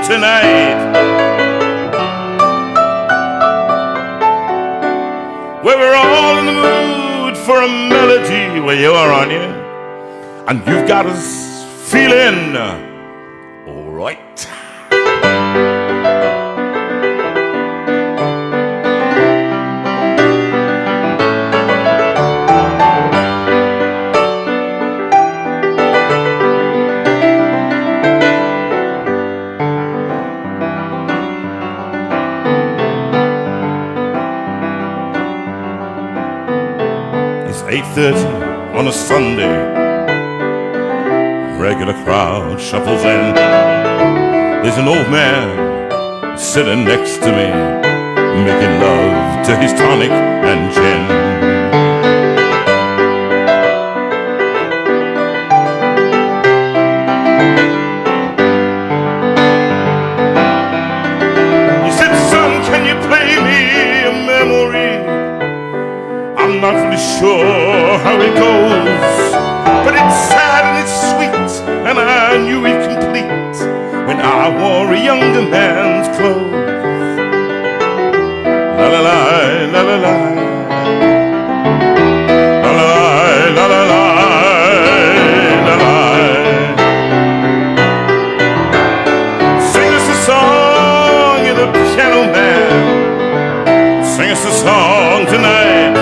tonight, where we're all in the mood for a melody. Well, you are, aren't you? And you've got us feeling all right. It's 8:30 on a Sunday. Regular crowd shuffles in. There's an old man sitting next to me, making love to his tonic and gin. He said, son, can you play me a memory? I'm not really sure how it goes, but it's sad and it's sweet, and I knew it complete when I wore a younger man's clothes. La la la, la la la, la la la, la la la, la la. Sing us a song, you're the piano man. Sing us a song tonight.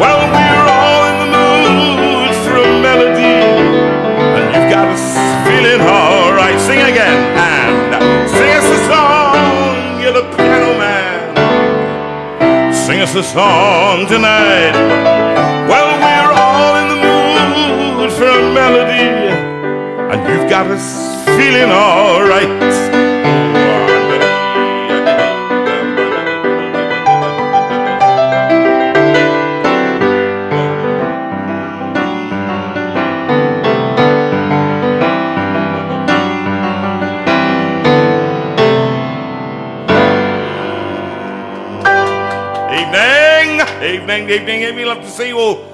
Well, we're all in the mood for a melody, and you've got us feeling all right. Sing again, and sing us a song, you're the piano man. Sing us a song tonight. Well, we're all in the mood for a melody, and you've got us feeling all right. Evening, love to see you all.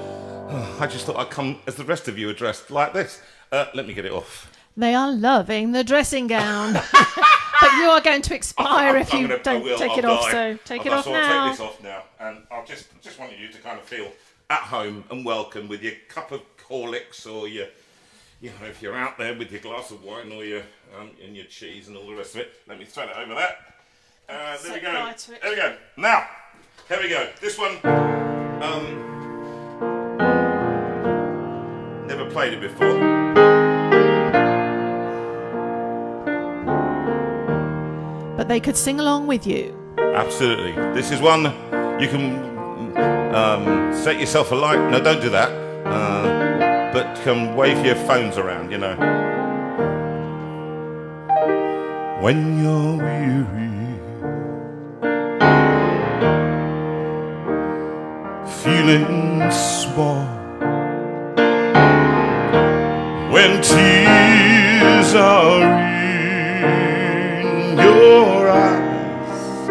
I just thought I'd come as the rest of you are dressed like this. Let me get it off. They are loving the dressing gown. But you are going to expire if you don't take it off, so take it off now. I'll take this off now, and I just wanted you to kind of feel at home and welcome with your cup of Horlicks, or your, if you're out there with your glass of wine, or your and your cheese and all the rest of it. Let me throw it over there. There we go. There we go. Now, here we go. This one, never played it before. But they could sing along with you. Absolutely. This is one you can set yourself alight. No, don't do that. But can wave your phones around, you know. When you're weary, feeling small, when tears are in your eyes,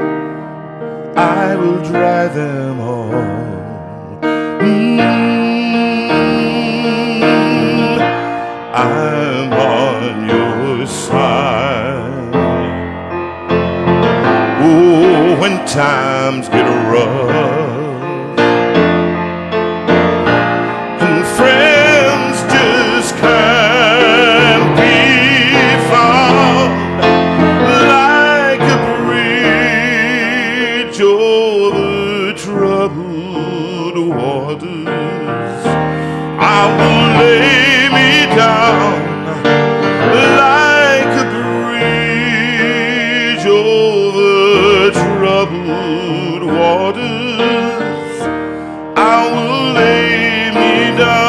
I will dry them all. I'm on your side. Oh, when times get rough and friends just can't be found, like a bridge over troubled waters, I will lay me down, like a bridge over troubled waters, I will lay me down.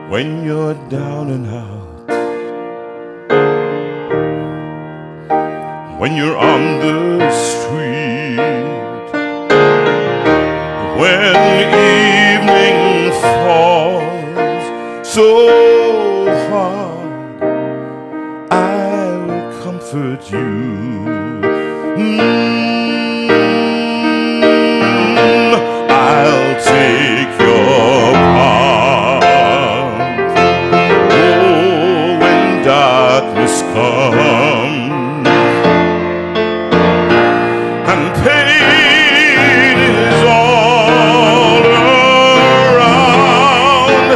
When you're down and out, when you're on the street, when evening falls so hard, I will comfort you. sun. And pain is all around,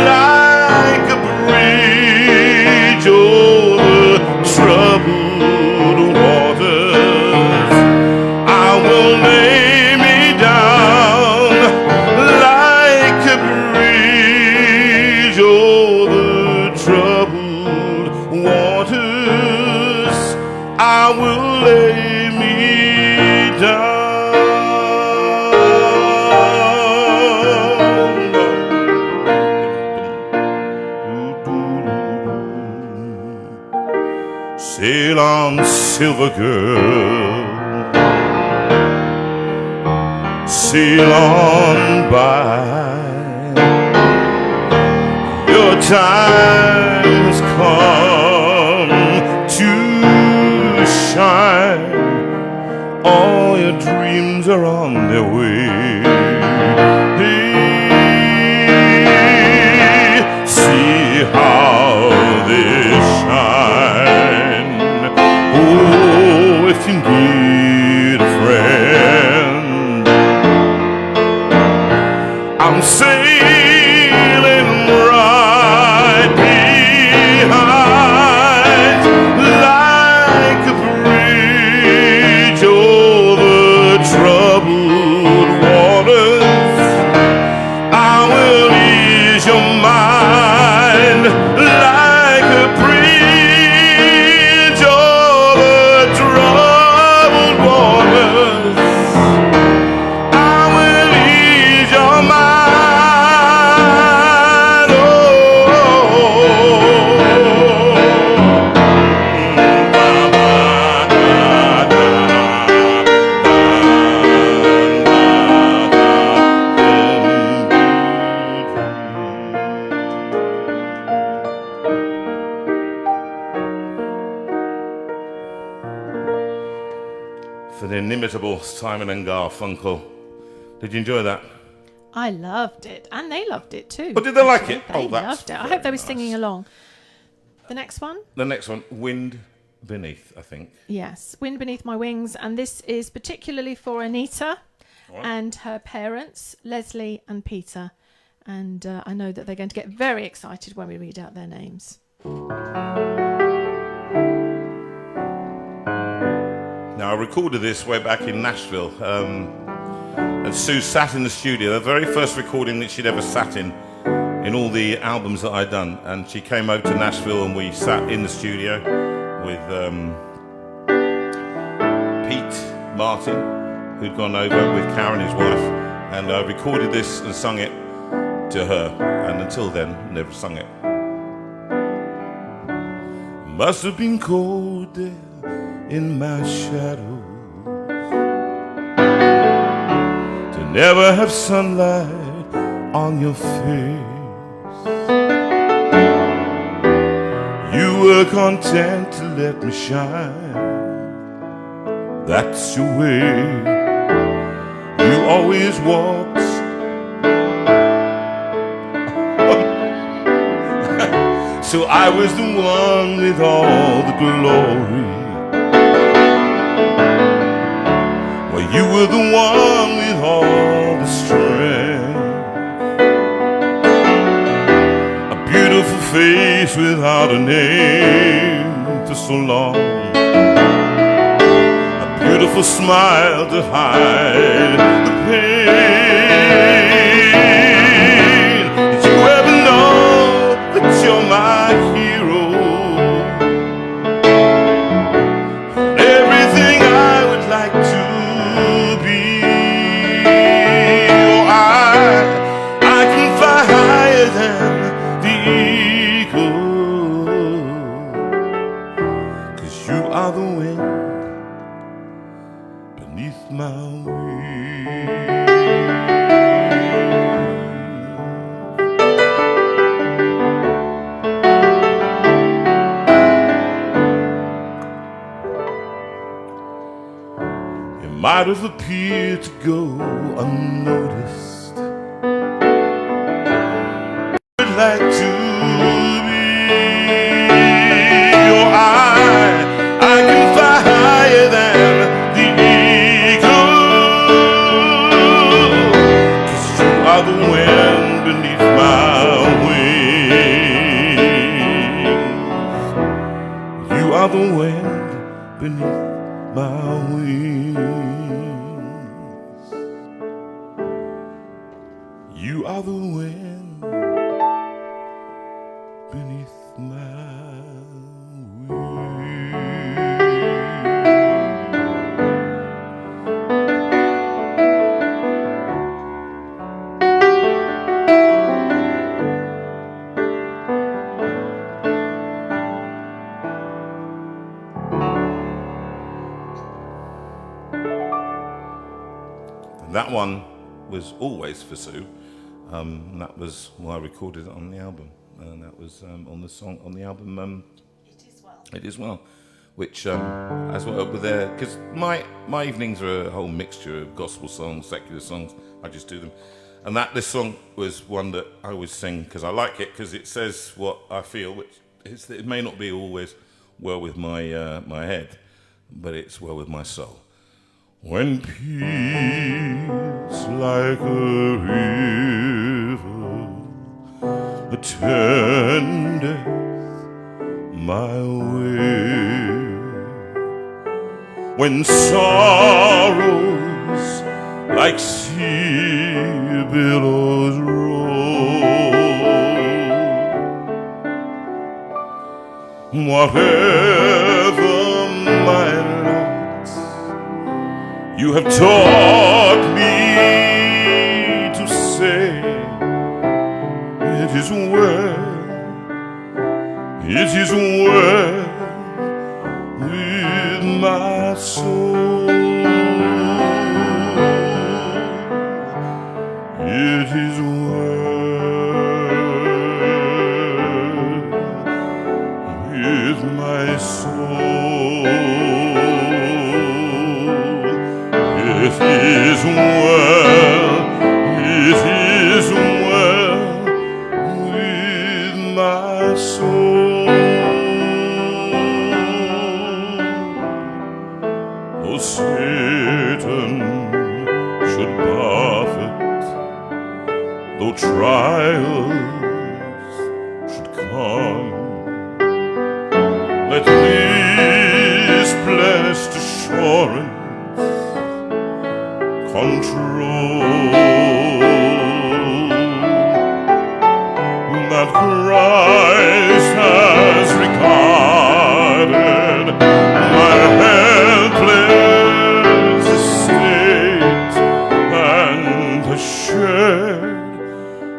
like a bridge over troubled waters. I will lay me down like a bridge over troubled waters. I will lay me down. Sail on, silver girl, sail on by. Your time has come to shine. All your dreams are on their way. Hey, see how they shine. Oh, if you need a friend, I'm sailing right behind, like a bridge over troubled waters. I will ease your mind, like a bridge over troubled waters. I will ease your mind. Oh, for the inimitable Simon and Garfunkel. Did you enjoy that? I loved it, and they loved it too. Oh, did they like it? They Oh, that's loved it. I very hope they were nice. singing along. The next one? The next one, Wind Beneath, I think. Yes, Wind Beneath My Wings, and this is particularly for Anita and her parents, Leslie and Peter. And I know that they're going to get very excited when we read out their names. Now, I recorded this way back in Nashville, and Sue sat in the studio, the very first recording that she'd ever sat in all the albums that I'd done. And she came over to Nashville and we sat in the studio with Pete Martin, who'd gone over with Karen, his wife, and I recorded this and sung it to her, and until then, never sung it. Must have been cold there in my shadow to never have sunlight on your face. You were content to let me shine. That's your way. You always walked so I was the one with all the glory. Well, you were the one with all the strength. A beautiful face without a name for so long. A beautiful smile to hide the pain. Did you ever know that you're my hero? Everything I would like to be. Oh, I can fly higher than the eagle, 'cause you are the wind beneath my wings. Might have appeared to go unnoticed. I'd like to be your eye. the wind beneath my wings. You are the wind beneath my That one was always for Sue. And that was why I recorded it on the album. And that was on the song on the album. It Is Well. It Is Well, which as well over there, because my evenings are a whole mixture of gospel songs, secular songs. I just do them, and this song was one that I always sing because I like it because it says what I feel, which it may not be always well with my my head, but it's well with my soul. When peace like a river attendeth my way, when sorrows like sea billows roll, whatever my you have taught me to say, it is well with my soul. It is well with my soul. It is well with my soul. Oh, Satan should buffet, though trials should come, let this blessed assurance control that Christ has regarded my helpless estate and has shed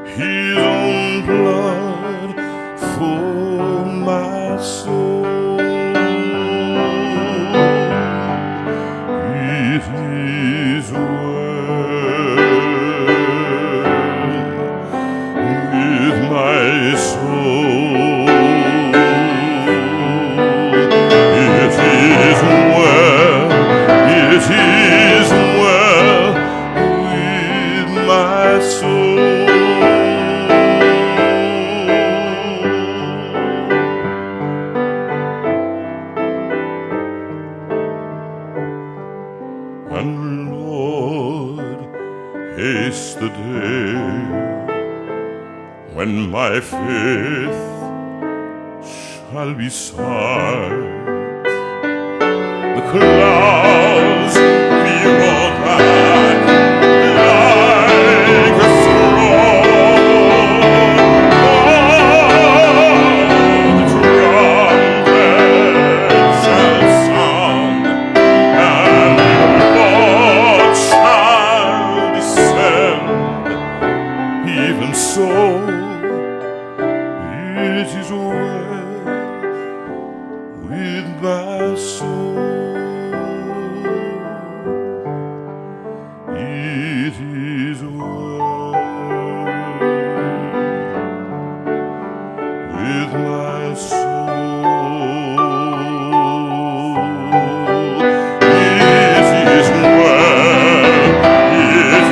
his own blood for my soul. It is well with my soul. It is well with my soul. And Lord, haste the day when my faith shall be sight. The clouds be rolled back like a throne. The trumpet shall sound, and the Lord shall descend. Even so, it is well with my soul. It is well with my soul. It is well with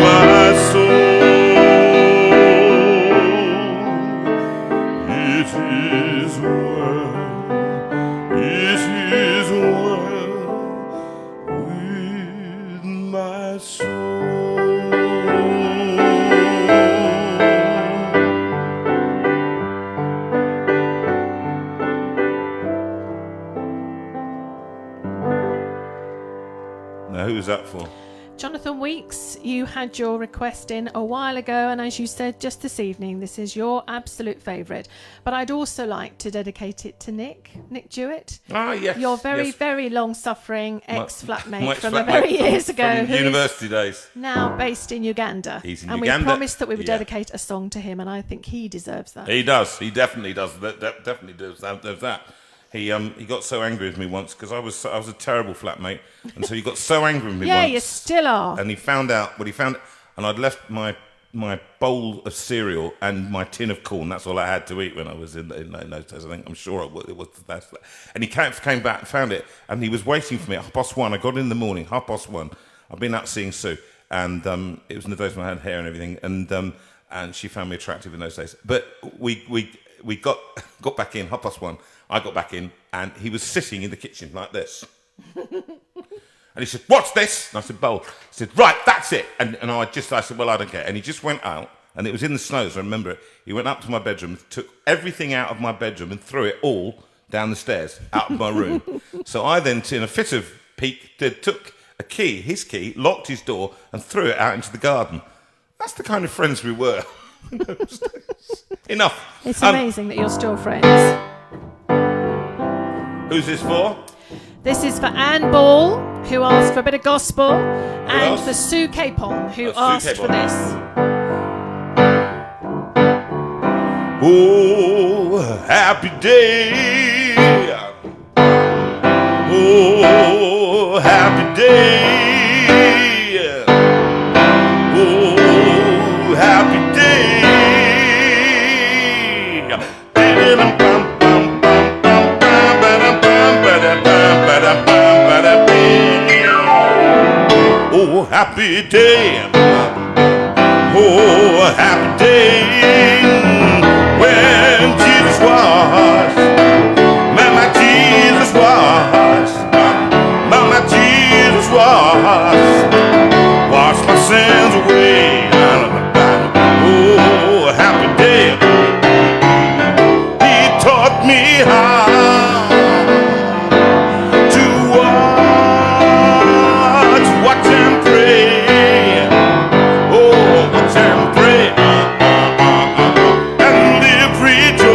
my soul. It is well with my soul. Who was that for? Jonathan Weeks, you had your request in a while ago, and as you said just this evening, this is your absolute favourite. But I'd also like to dedicate it to Nick Jewett. Ah, yes. Your very, yes. very long-suffering ex-flatmate from the ex-flatmate very years ago. From university days. Now based in Uganda. He's in and Uganda. we promised that we would dedicate a song to him, and I think he deserves that. He does. He definitely does. Definitely does that. He got so angry with me once because I was a terrible flatmate, and so he got so angry with me once. Yeah, you still are. And he found out, and I'd left my bowl of cereal and my tin of corn. That's all I had to eat when I was in those days. I think I'm sure it was the best. And he came back and found it, and he was waiting for me at 1:30. I got in the morning, 1:30. I've been out seeing Sue, and it was in the days when I had hair and everything, and she found me attractive in those days. But we got back in 1:30. I got back in, and he was sitting in the kitchen like this. And he said, "What's this?" And I said, "Bowl." He said, "Right, that's it." And I said, "Well, I don't care." And he just went out, and it was in the snows, I remember it. He went up to my bedroom, took everything out of my bedroom and threw it all down the stairs, out of my room. So I then, in a fit of pique, took his key, locked his door, and threw it out into the garden. That's the kind of friends we were. Enough. It's amazing that you're still friends. Who's this for? This is for Anne Ball, who asked for a bit of gospel, and else? for Sue Capon, who Sue asked for Capon. this. Oh, happy day. Oh, happy day. Oh, happy day. Oh, happy day. Oh, happy day. When Jesus was, my Jesus was, my Jesus was, washed my sins away. Oh, happy day. He taught me how to watch and pray. Oh, watch and pray. And live rejoicing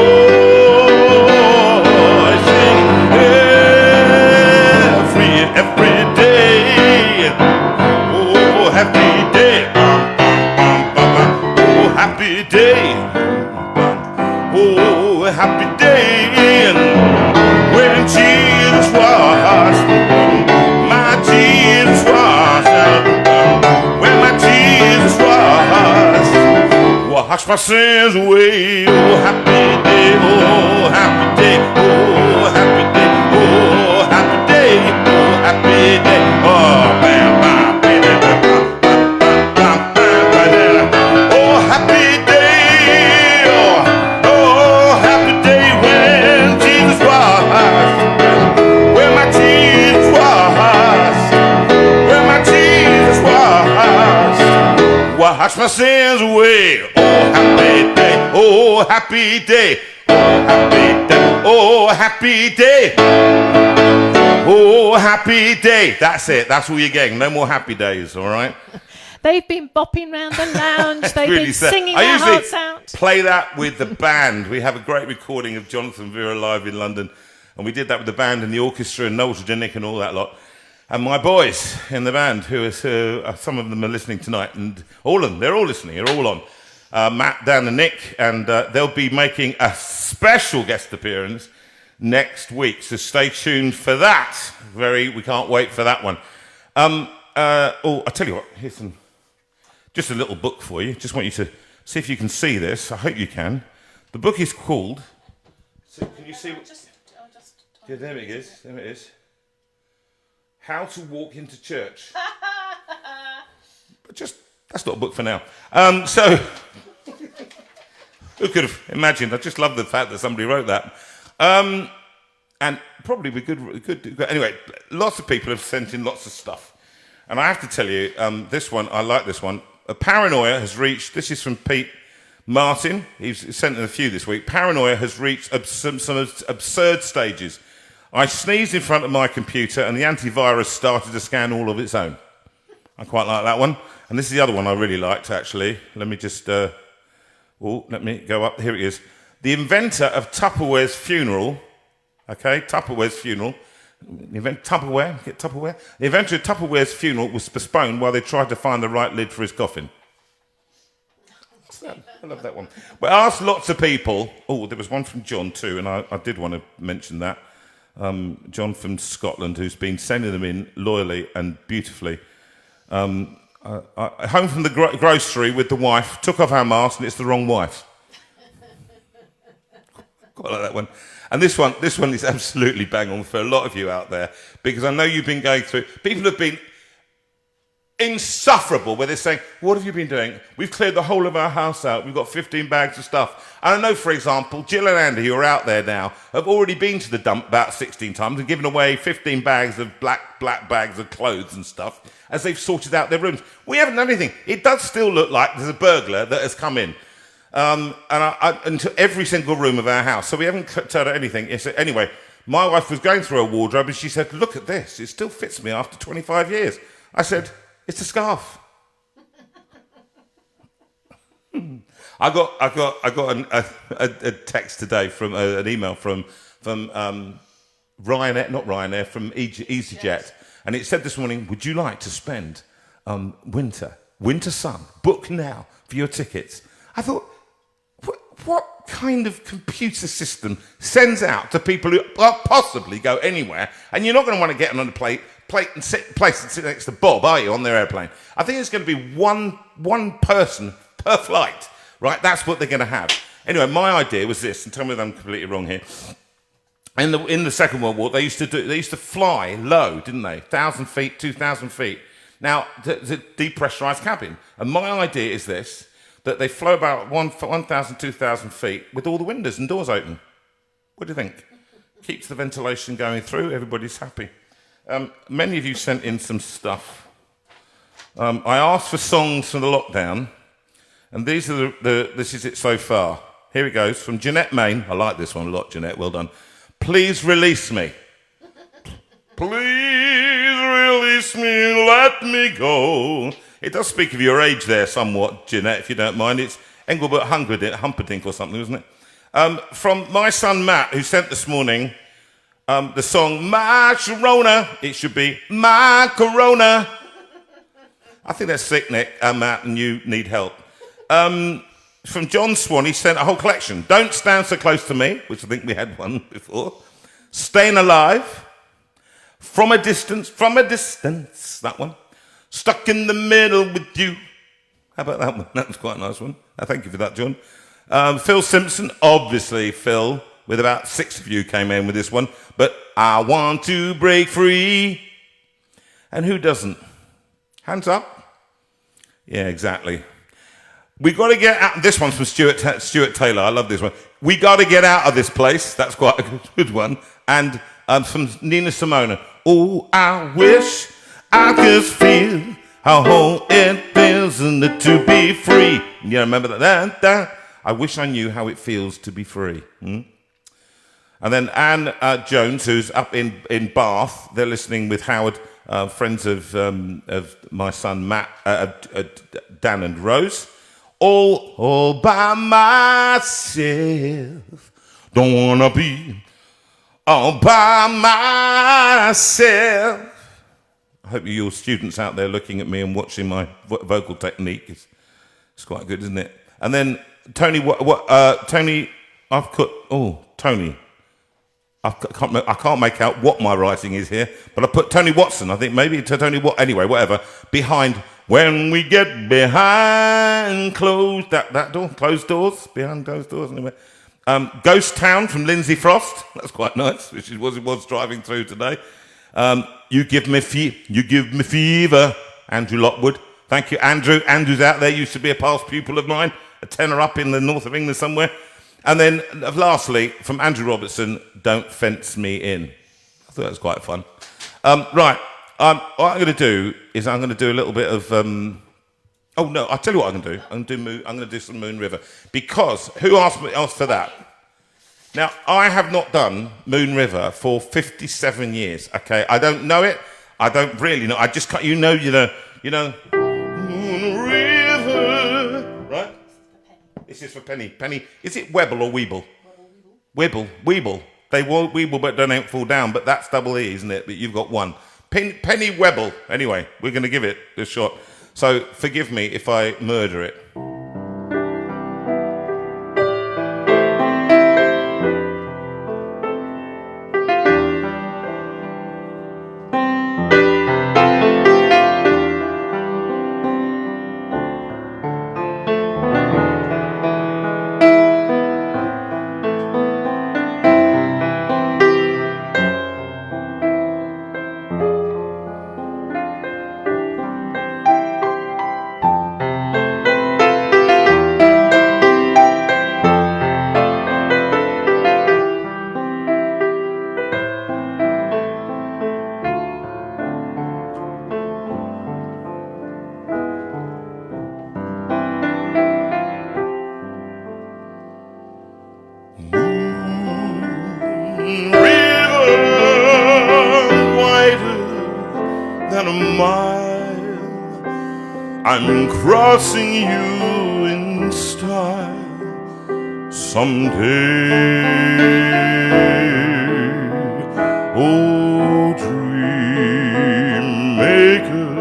every day. Oh, happy day. Oh, happy day. Oh, happy day. When Jesus was, my Jesus was. When my Jesus was, wash my sins away. Oh, happy day. Oh, happy day. Oh, happy day. Oh, happy day. Oh, happy day. Oh, bam, bam, bam, bam, bam, bam, bam, bam. Oh, happy day. Oh, happy day when Jesus was. When my Jesus was. When my Jesus was. Wash my sins away. Oh, happy day. Oh, happy day. Oh, happy day. Oh, happy day. Oh, happy day. That's it. That's all you're getting. No more happy days, all right? They've been bopping round the lounge. They've Really been sad. singing I their usually hearts out. play that with the band. We have a great recording of Jonathan Veira live in London, and we did that with the band and the orchestra and Noel Nick and all that lot. And my boys in the band, some of them are listening tonight, and all of them, they're all listening, they're all on. Matt, Dan and Nick, and they'll be making a special guest appearance next week, so stay tuned for that. We can't wait for that one. I tell you what, here's just a little book for you. Just want you to see if you can see this. I hope you can. The book is called... Can you see? Yeah, there it is. There it is. How to Walk into Church. But that's not a book for now. So, who could have imagined? I just love the fact that somebody wrote that. And probably we could. Anyway, lots of people have sent in lots of stuff. And I have to tell you, this one, I like this one. A paranoia has reached, this is from Pete Martin. He's sent in a few this week. Paranoia has reached some absurd stages. I sneezed in front of my computer and the antivirus started to scan all of its own. I quite like that one. And this is the other one I really liked, actually. Let me just... let me go up. Here it is. The inventor of Tupperware's funeral... Okay, Tupperware's funeral... The inventor of Tupperware's funeral was postponed while they tried to find the right lid for his coffin. I love that one. But I asked lots of people. Oh, there was one from John too, and I did want to mention that. John from Scotland, who's been sending them in loyally and beautifully. Home from the grocery with the wife, took off our mask, and it's the wrong wife. Quite like that one. And this one is absolutely bang on for a lot of you out there, because I know you've been going through. People have been insufferable where they're saying, what have you been doing? We've cleared the whole of our house out. We've got 15 bags of stuff. And I know, for example, Jill and Andy, who are out there now, have already been to the dump about 16 times and given away 15 bags of black bags of clothes and stuff as they've sorted out their rooms. We haven't done anything. It does still look like there's a burglar that has come in. Into every single room of our house. So we haven't turned out anything. Anyway, my wife was going through her wardrobe and she said, look at this. It still fits me after 25 years. I said, it's a scarf. I got a text today from an email from Ryanair, not Ryanair, from EasyJet, yes. And it said this morning, would you like to spend winter sun, book now for your tickets? I thought, what kind of computer system sends out to people who possibly go anywhere, and you're not going to want to get on a plane and sit next to Bob, are you, on their airplane? I think it's going to be one person per flight, right? That's what they're going to have. Anyway, my idea was this, and tell me if I'm completely wrong here. In the Second World War, they used to fly low, didn't they? 1,000 feet, 2,000 feet. Now, the depressurized cabin. And my idea is this, that they fly about 1,000, 2,000 feet with all the windows and doors open. What do you think? Keeps the ventilation going through, everybody's happy. Many of you sent in some stuff. I asked for songs from the lockdown, and these are this is it so far. Here it goes, from Jeanette Main. I like this one a lot, Jeanette, well done. Please release me. Please release me, let me go. It does speak of your age there somewhat, Jeanette, if you don't mind. It's Engelbert Humperdinck or something, isn't it? From my son Matt, who sent this morning the song My Sharona. It should be My Corona. I think that's sick, Nick, Matt, and you need help. From John Swan, he sent a whole collection. Don't Stand So Close to Me, which I think we had one before. Staying Alive. From a Distance, that one. Stuck in the Middle with You. How about that one? That was quite a nice one. Thank you for that, John. Phil Simpson, obviously Phil, with about 6 of you came in with this one. But I want to break free. And who doesn't? Hands up. Yeah, exactly. We got to get out. This one's from Stuart Taylor. I love this one. We got to get out of this place. That's quite a good one. And from Nina Simone. Oh, I wish I could feel how whole it feels and to be free. You remember that? I wish I knew how it feels to be free. And then Anne Jones, who's up in Bath. They're listening with Howard, friends of my son Matt, Dan and Rose. All by myself. Don't wanna be all by myself. I hope you students out there looking at me and watching my vocal technique. It's quite good, isn't it? And then Tony, Tony, Tony. I can't make out what my writing is here, but I put Tony Watson. I think maybe to Tony anyway, whatever. Behind when we get behind closed doors, behind closed doors anyway. Ghost Town from Lindsay Frost. That's quite nice, which is what it was driving through today. You give me fever, Andrew Lockwood. Thank you, Andrew. Andrew's out there, used to be a past pupil of mine, a tenor up in the north of England somewhere. And then, lastly, from Andrew Robertson, Don't Fence Me In. I thought that was quite fun. Right, what I'm going to do is I'm going to do a little bit of... I'll tell you what I'm going to do. I'm going to do some Moon River. Because, who asked for that? Now, I have not done Moon River for 57 years, okay? I don't know it. I don't really know. I just can't... You know You know, Moon River, right? This is for Penny. Penny, is it Webble or Weeble? Weeble. They will Weeble, but don't fall down. But that's double E, isn't it? But you've got one. Penny Webble. Anyway, we're going to give it a shot. So forgive me if I murder it. I'm crossing you in style someday. Oh, dream maker,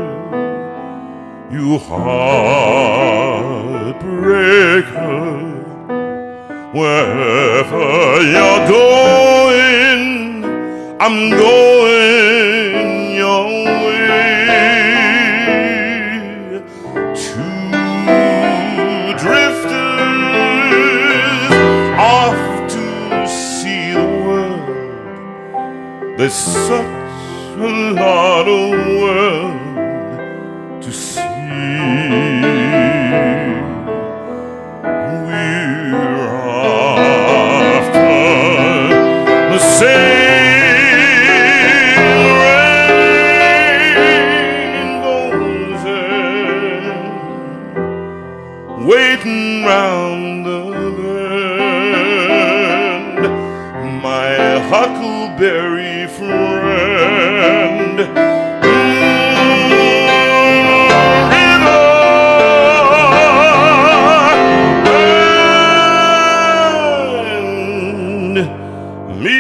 you heartbreaker, wherever you're going, I'm going your way. There's such a lot of world to see. We're after the same rainbows and waiting round the bend. My huckleberry friend, and me.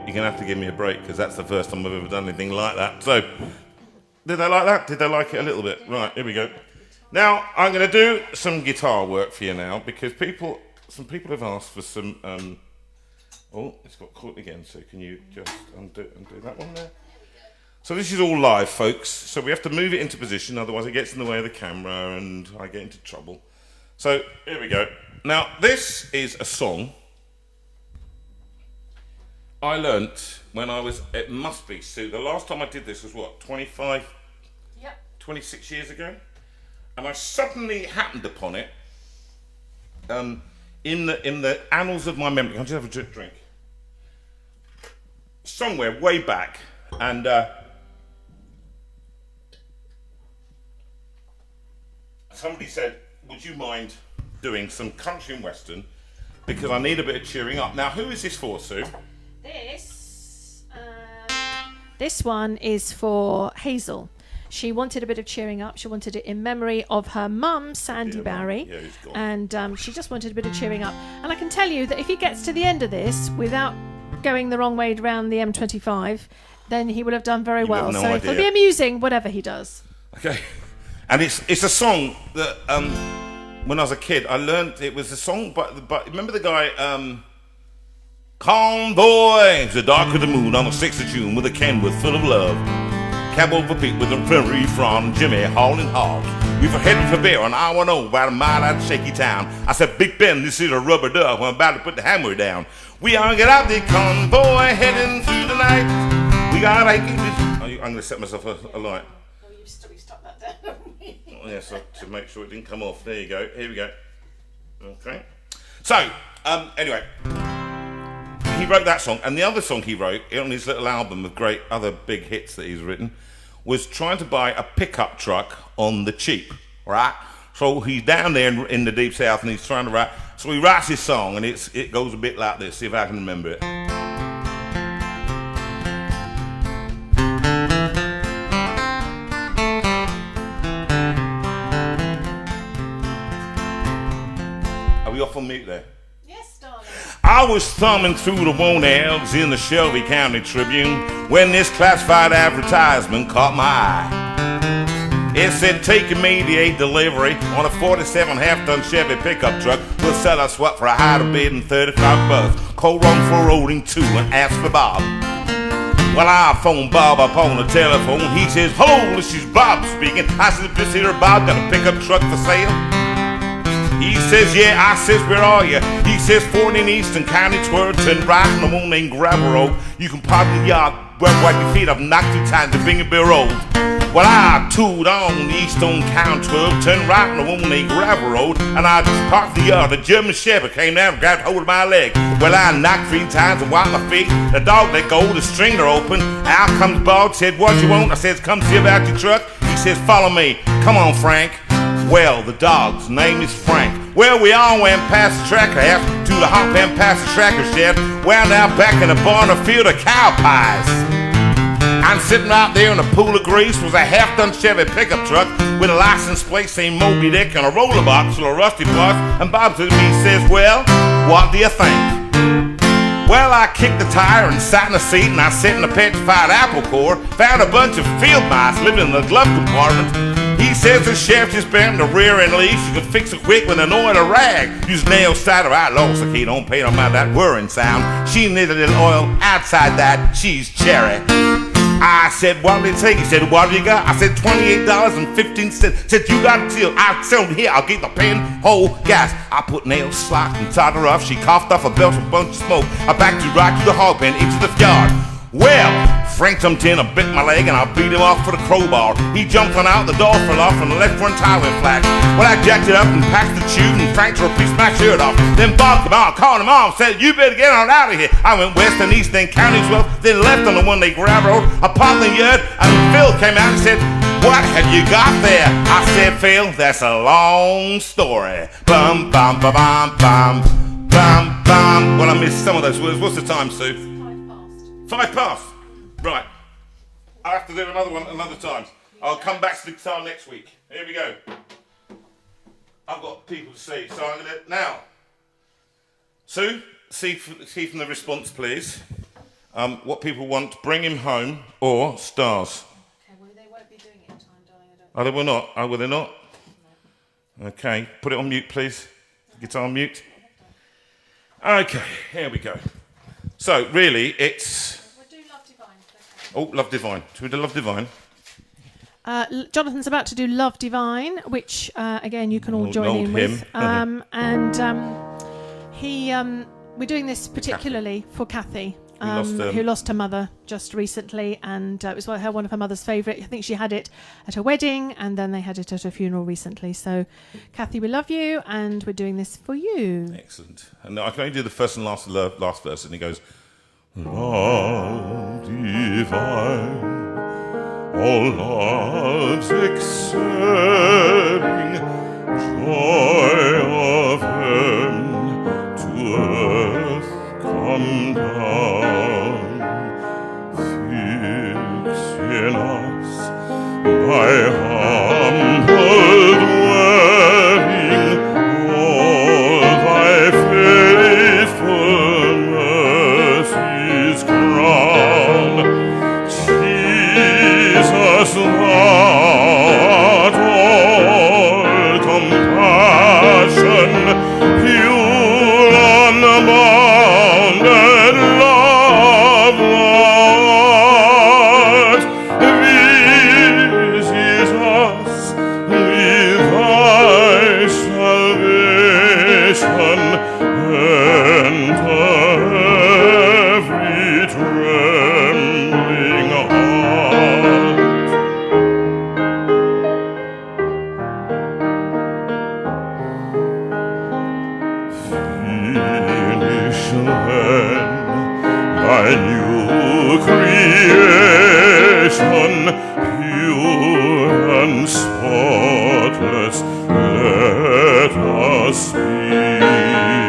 You're gonna have to give me a break because that's the first time I've ever done anything like that. So, did they like that? Did they like it a little bit? Right, here we go. Now, I'm going to do some guitar work for you now because some people have asked for some, oh, it's got caught again, so can you just undo that one there? So this is all live, folks, so we have to move it into position, otherwise it gets in the way of the camera and I get into trouble. So, here we go. Now, this is a song I learnt when I was, it must be, Sue, the last time I did this was what, 26 years ago? And I suddenly happened upon it in the annals of my memory. I'll just have a drink. Somewhere way back, and somebody said, "Would you mind doing some country and western? Because I need a bit of cheering up." Now, who is this for, Sue? This one is for Hazel. She wanted a bit of cheering up. She wanted it in memory of her mum, Sandy Barry. Yeah, he's gone. And she just wanted a bit of cheering up. And I can tell you that if he gets to the end of this without going the wrong way around the M25, then he will have done very well. No so idea. it'll be amusing, whatever he does. Okay. And it's a song that when I was a kid, I learned it was a song, but remember the guy, Convoy, the dark of the moon on the 6th of June with a Kenworth full of love. Cab over Pete with a prairie from Jimmy hauling hogs. We were heading for Veira and I went over about a mile out of shaky town. I said, "Big Ben, this is a rubber duck. I'm about to put the hammer down. We are get out the convoy heading through the night. We got to keep this." I'm going to set myself a light. Oh, you stuck that down. Oh, yeah, so to make sure it didn't come off. There you go. Here we go. Okay. So, anyway, he wrote that song, and the other song he wrote on his little album of great other big hits that he's written was trying to buy a pickup truck on the cheap, right? So he's down there in the deep south and he's trying to write. So he writes his song, and it goes a bit like this. See if I can remember it. Are we off on mute there? Yes, darling. I was thumbing through the worn ads in the Shelby County Tribune when this classified advertisement caught my eye. It said, take immediate delivery on a 47 half-ton Chevy pickup truck. We'll sell us what for a higher bid and $35. Call run for rolling 2 and ask for Bob. Well, I phoned Bob up on the telephone. He says, hello, this is Bob speaking. I said, this here Bob got a pickup truck for sale? He says, yeah. I says, where are you? He says, 40 in Eastern County, Twerton, right on the moon named Gravel Road. You can park in the yard, wipe your feet up, knock 2 times to Bingerby Road. Well, I tooled on the Eastern County 12, turned right on the woman named Gravel Road, and I parked the yard. The German Shepherd came down and grabbed hold of my leg. Well, I knocked 3 times and wiped my feet. The dog let go, the stringer open. Out comes Bob, said, what you want? I says, come see about your truck. He says, follow me. Come on, Frank. Well, the dog's name is Frank. Well, we all went past the tracker house to the hop and past the tracker shed. Well, now back in the barn, a field of cow pies. I'm sitting out there in a pool of grease was a half-ton Chevy pickup truck with a license plate saying Moby Dick and a roller box full of rusty parts. And Bob to me says, well, what do you think? Well, I kicked the tire and sat in the seat, and I sat in the petrified apple core, found a bunch of field mice living in the glove compartment. He says the sheriff just bent the rear end leash. You can fix it quick with an oil or rag. Use nail cider. I lost the key. Don't pay no mind that whirring sound. She needed a little oil. Outside that, she's cherry. I said, what did it take? He said, what do you got? I said, $28.15. Said, you got a deal. I'll sell them here. I'll get the pinhole gas. I put nails, slots, and tied her off. She coughed off a belt and bunch of smoke. I backed her right to the hog pen into the yard. Well, Frank jumped in, I bit my leg, and I beat him off for the crowbar. He jumped on out, the door fell off, and the left front tire went flat. Well, I jacked it up and packed the tube, and Frank tore a piece of my shirt off. Then Bob came out, called him off, said, you better get on out of here. I went west and east, then counties well, then left on the one they gravel road. I parked in the yard, and Phil came out and said, what have you got there? I said, Phil, that's a long story. Bum, bum, ba, bum, bum, bum, bum. Well, I missed some of those words. What's the time, Sue? 5 past. Right. I'll have to do another one another time. I'll come back to the guitar next week. Here we go. I've got people to see, so I'm going to... Now, Sue, see from the response, please. What people want, Bring Him Home or Stars. Okay, well, they won't be doing it in time, darling. Oh, they will not? Oh, will they not? No. Okay, put it on mute, please. Guitar on mute. Okay, here we go. So, really, it's... We'll do Love Divine. Oh, Love Divine. Should we do Love Divine? Jonathan's about to do Love Divine, which, again, you can all join in with. We're doing this particularly for Kathy, who lost her mother just recently, and it was one of her mother's favourite. I think she had it at her wedding, and then they had it at her funeral recently. So, Kathy, we love you, and we're doing this for you. Excellent. And I can only do the first and last verse, and it goes, Love divine, all love's excelling, joy of heaven to earth come down, fix in us thy humble dwelling, all thy faithful mercies crown. Jesus, thou art all compassion, pure unbounded love, Lord, visit us with thy salvation, enter every trembling heart. Finish then thy new creation, pure and spotless, let us be.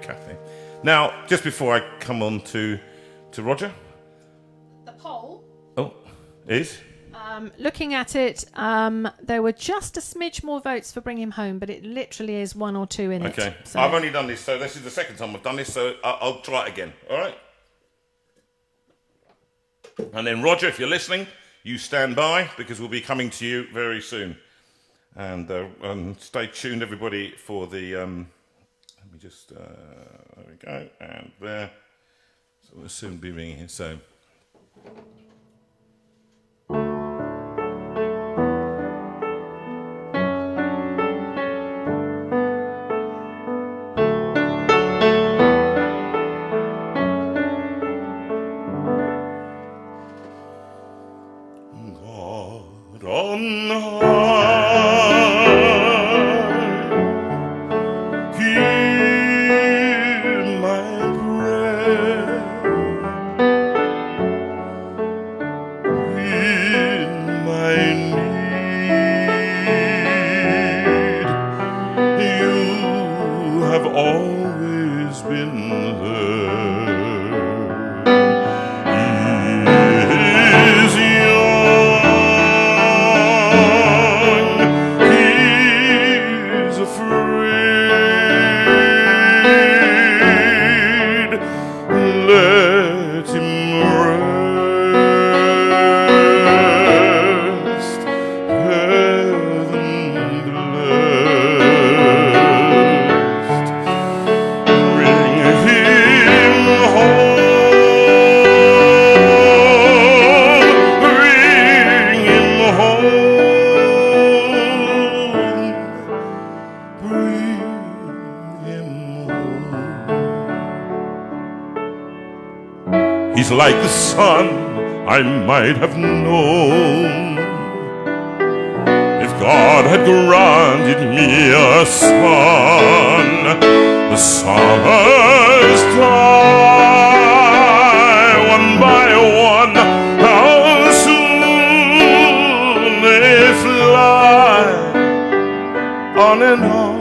Kathy. Now, just before I come on to Roger. The poll. Oh, is? Looking at it, there were just a smidge more votes for Bring Him Home, but it literally is 1 or 2 in it. Okay. So. I've only done this, so this is the second time I've done this, so I'll try it again. All right? And then, Roger, if you're listening, you stand by, because we'll be coming to you very soon. And stay tuned, everybody, for the... let me just... there we go. And there. So we'll soon be ringing in. So... On high, hear my prayer in my need. You have always been there. Is let him rest, heaven blessed. Bring him home, bring him home, bring him home. He's like the sun I might have known if God had granted me a son. The summers die one by one, how soon they fly on and on,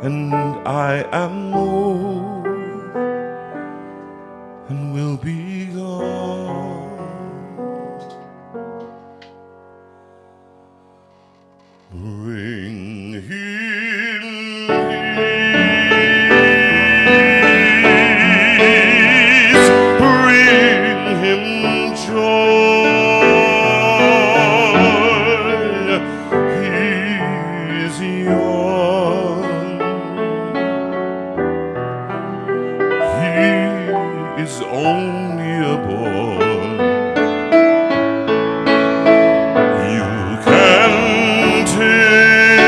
and I am old and will be gone. Bring him peace, bring him joy. He is young, he is only a boy. You can take,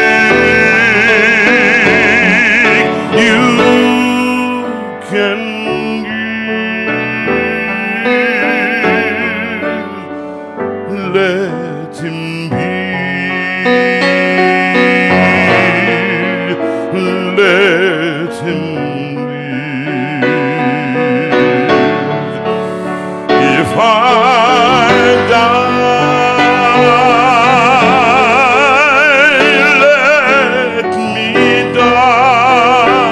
you can give, let him be, let him if I die, let me die.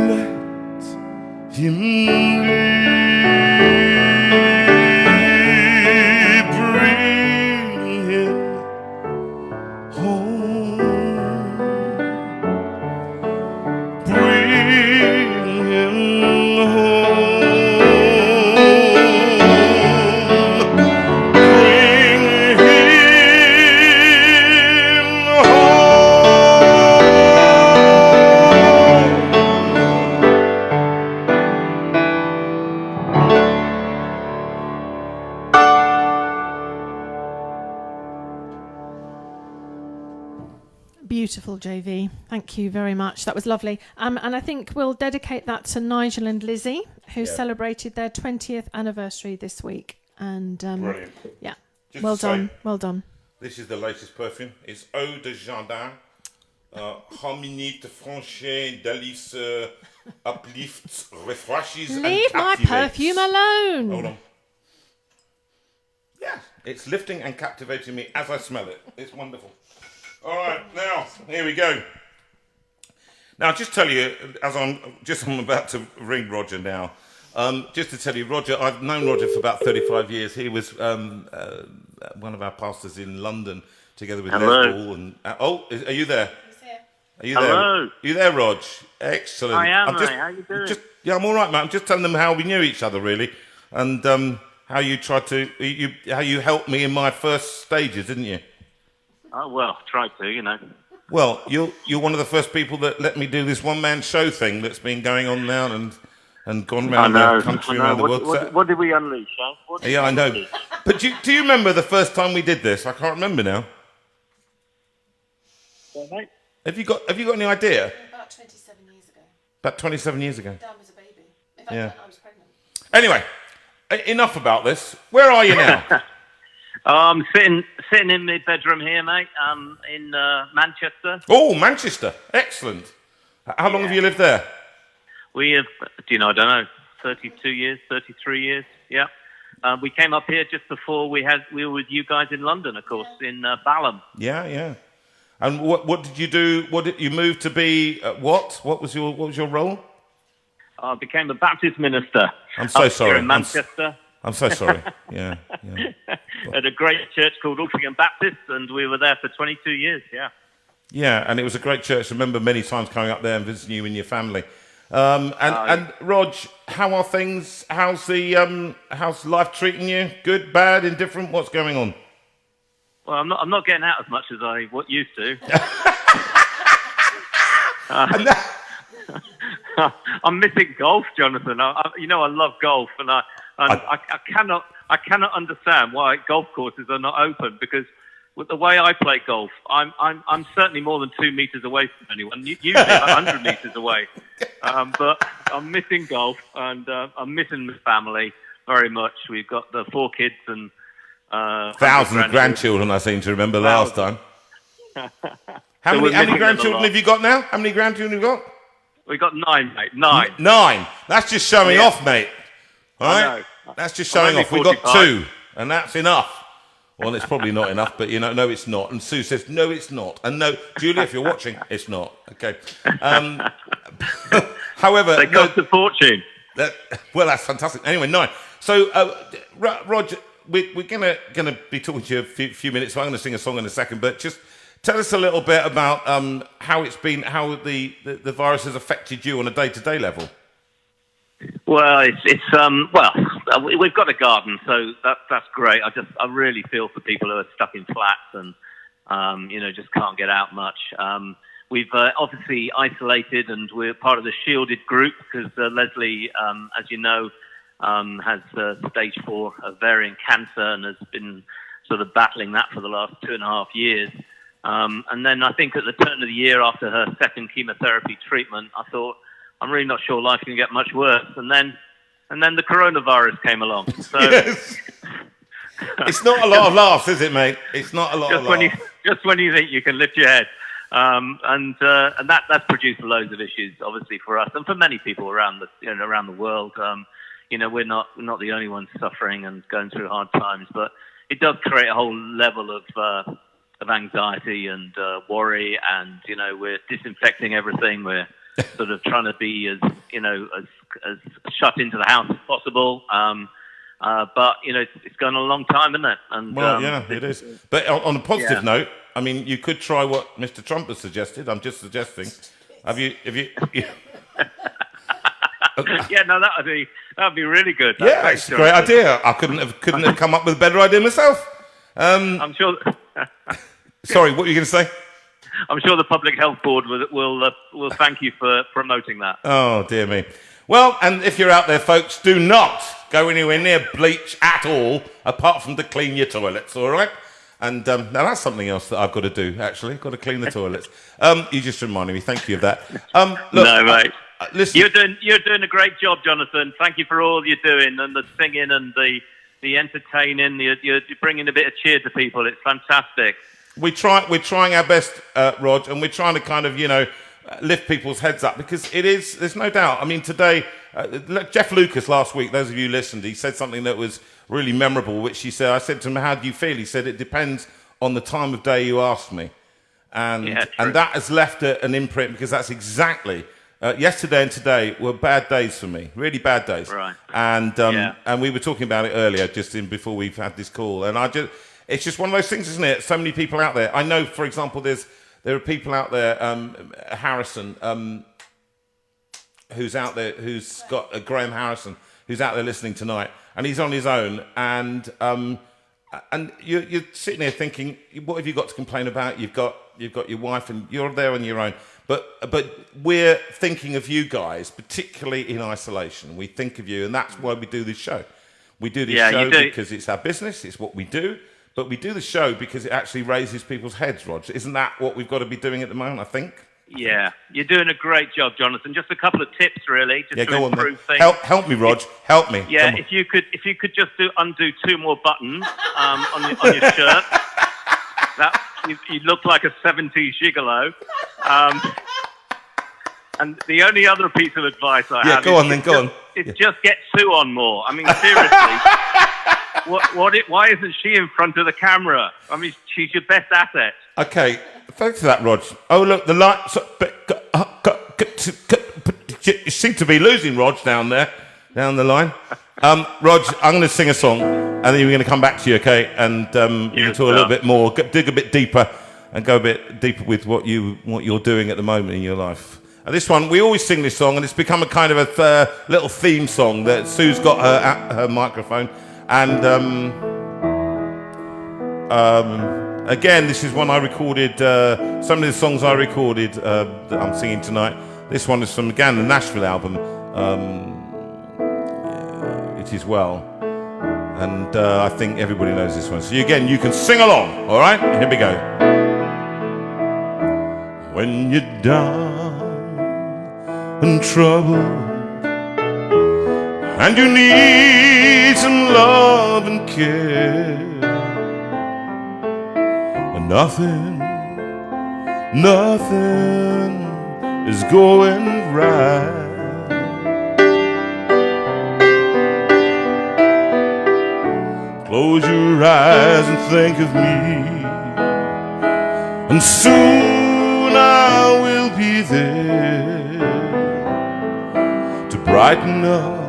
Let him live, bring him home, bring him home, bring him home. Beautiful, JV. Thank you very much. That was lovely. And I think we'll dedicate that to Nigel and Lizzie, who celebrated their 20th anniversary this week. And Brilliant. yeah, Just well to say, done, well done. This is the latest perfume. It's Eau de Jardin, Hominite, Franche, Delice, uplifts, refreshes, Leave and my captivates. perfume alone. Hold on. Yeah, it's lifting and captivating me as I smell it. It's wonderful. All right, now, here we go. Now, just tell you, as I'm about to ring Roger now, just to tell you, Roger, I've known Roger for about 35 years. He was one of our pastors in London, together with Les Ball. And are you there? He's here. Are you Hello. there? Are you there, Rog? Excellent. I am, mate. How you doing? I'm all right, mate. I'm just telling them how we knew each other, really, and how you tried to, how you helped me in my first stages, didn't you? Oh, well, tried to, you know. Well, you're one of the first people that let me do this one-man show thing that's been going on now and gone around the country, around the world. What did we unleash, eh? Yeah, I know. But do you remember the first time we did this? I can't remember now. Yeah, mate. Have you got any idea? About 27 years ago. About 27 years ago. Dan was a baby. In fact, Yeah. I was pregnant. Anyway, enough about this. Where are you now? I'm sitting in my bedroom here, mate. In Manchester. Oh, Manchester. Excellent. How long have you lived there? We have, I don't know, 32 years, 33 years. Yeah. We came up here just before we were with you guys in London, of course, in Balham. Yeah. And what did you do? What did you move to be? What? What was your role? I became a Baptist minister. I'm so up sorry. Here in Manchester. I'm so sorry. Yeah. At a great church called Altrincham Baptist, and we were there for 22 years. Yeah. Yeah, and it was a great church. I remember many times coming up there and visiting you and your family. And Rog, how are things? How's life treating you? Good, bad, indifferent? What's going on? Well, I'm not getting out as much as I used to. I'm missing golf, Jonathan. I love golf, and I cannot understand why golf courses are not open, because with the way I play golf, I'm certainly more than 2 meters away from anyone. Usually 100 meters away. But I'm missing golf, and I'm missing my family very much. We've got the 4 kids and 1,000 grandchildren, I seem to remember last time. How many grandchildren have you got now? How many grandchildren have you got? We've got 9, mate. 9. 9. That's just showing off, mate. All right? I know. That's just showing off. We've got 2, and that's enough. Well, it's probably not enough, but no, it's not. And Sue says, no, it's not. And no, Julia, if you're watching, it's not. Okay. However, they cost a fortune. Well, that's fantastic. Anyway, 9. So, Roger, we're gonna be talking to you a few minutes. So I'm going to sing a song in a second, but just tell us a little bit about how it's been, how the virus has affected you on a day-to-day level. Well, we've got a garden, so that's great. I really feel for people who are stuck in flats and just can't get out much. We've obviously isolated, and we're part of the shielded group because Leslie, as you know, has stage 4 ovarian cancer and has been sort of battling that for the last 2.5 years. And then I think at the turn of the year, after her second chemotherapy treatment, I thought, I'm really not sure life can get much worse. And then the coronavirus came along. So yes. It's not a lot of laughs, is it, mate? It's not a lot of laughs. Just when you think you can lift your head. And that's produced loads of issues, obviously, for us and for many people around the world. We're not the only ones suffering and going through hard times, but it does create a whole level of anxiety and worry. And we're disinfecting everything. We're sort of trying to be as shut into the house as possible. But it's gone a long time, isn't it? And it is. But on a positive note, I mean, you could try what Mr. Trump has suggested. I'm just suggesting. Have you? Yeah, no, that'd be really good. Yeah, it's a great idea. I couldn't have come up with a better idea myself. I'm sure. Sorry, what were you going to say? I'm sure the Public Health Board will thank you for promoting that. Oh, dear me. Well, and if you're out there, folks, do not go anywhere near bleach at all, apart from to clean your toilets, all right? And now that's something else that I've got to do, actually. Got to clean the toilets. You just reminded me. Thank you of that. Look, no, mate. Listen. You're doing a great job, Jonathan. Thank you for all you're doing, and the singing and the entertaining. You're bringing a bit of cheer to people. It's fantastic. We're trying our best, Rog, and we're trying to kind of, lift people's heads up, because it is, there's no doubt. I mean, today, Jeff Lucas last week, those of you who listened, he said something that was really memorable, which I said to him, how do you feel? He said, it depends on the time of day you asked me. and Yeah, true. and that has left an imprint, because that's exactly. Yesterday and today were bad days for me, really bad days. Right. And and we were talking about it earlier, before we've had this call. And it's just one of those things, isn't it? So many people out there. I know, for example, there are people out there. Harrison, who's out there, who's got Graham Harrison, who's out there listening tonight, and he's on his own. And you're sitting there thinking, what have you got to complain about? You've got your wife, and you're there on your own. But we're thinking of you guys, particularly in isolation. We think of you, and that's why we do this show. We do this show because it's our business, it's what we do. But we do the show because it actually raises people's heads, Rog. Isn't that what we've got to be doing at the moment, I think? Yeah, you're doing a great job, Jonathan. Just a couple of tips, really, just to improve things. Help me, Rog. Help me. Yeah, if you could just undo 2 more buttons on your shirt, you look like a 70s gigolo. And the only other piece of advice I have is just get Sue on more. I mean, seriously, why isn't she in front of the camera? I mean, she's your best asset. Okay, thanks for that, Rog. Oh, look, the light. You seem to be losing Rog down the line. Rog, I'm going to sing a song, and then we're going to come back to you, okay? And you can talk a little bit more, dig a bit deeper, and go a bit deeper with what you're doing at the moment in your life. And this one, we always sing this song, and it's become a kind of a little theme song that Sue's got her microphone. And again, this is one I recorded. Some of the songs I recorded that I'm singing tonight. This one is from, again, the Nashville album. It is well. And I think everybody knows this one. So again, you can sing along, all right? Here we go. When you're down and trouble, and you need some love and care, and nothing is going right. Close your eyes and think of me, and soon I will be there to brighten up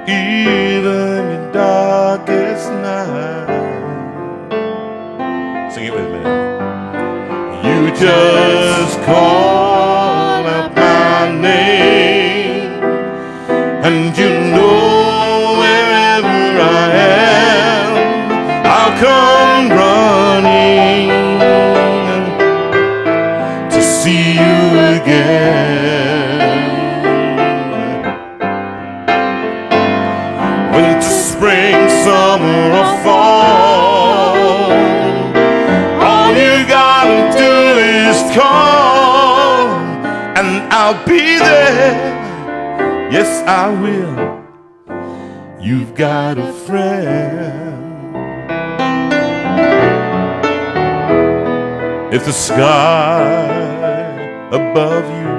even your darkest night. Sing it with me. You just call out my name, and you know wherever I am, I'll come running to see you again. Winter, spring, summer, or fall, all you gotta do is call, and I'll be there. Yes, I will. You've got a friend. If the sky above you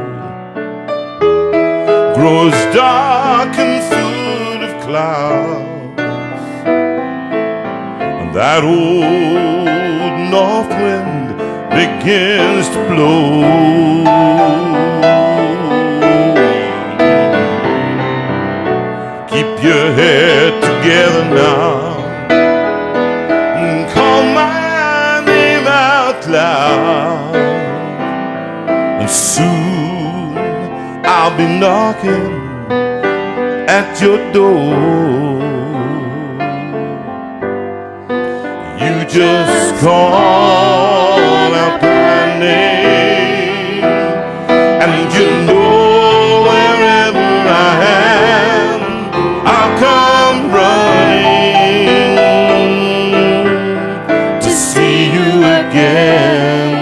grows dark and full of clouds, and that old north wind begins to blow, keep your head together now and call my name out loud, and soon I'll be knocking at your door. You just call out my name, and you know wherever I am, I'll come running to see you again.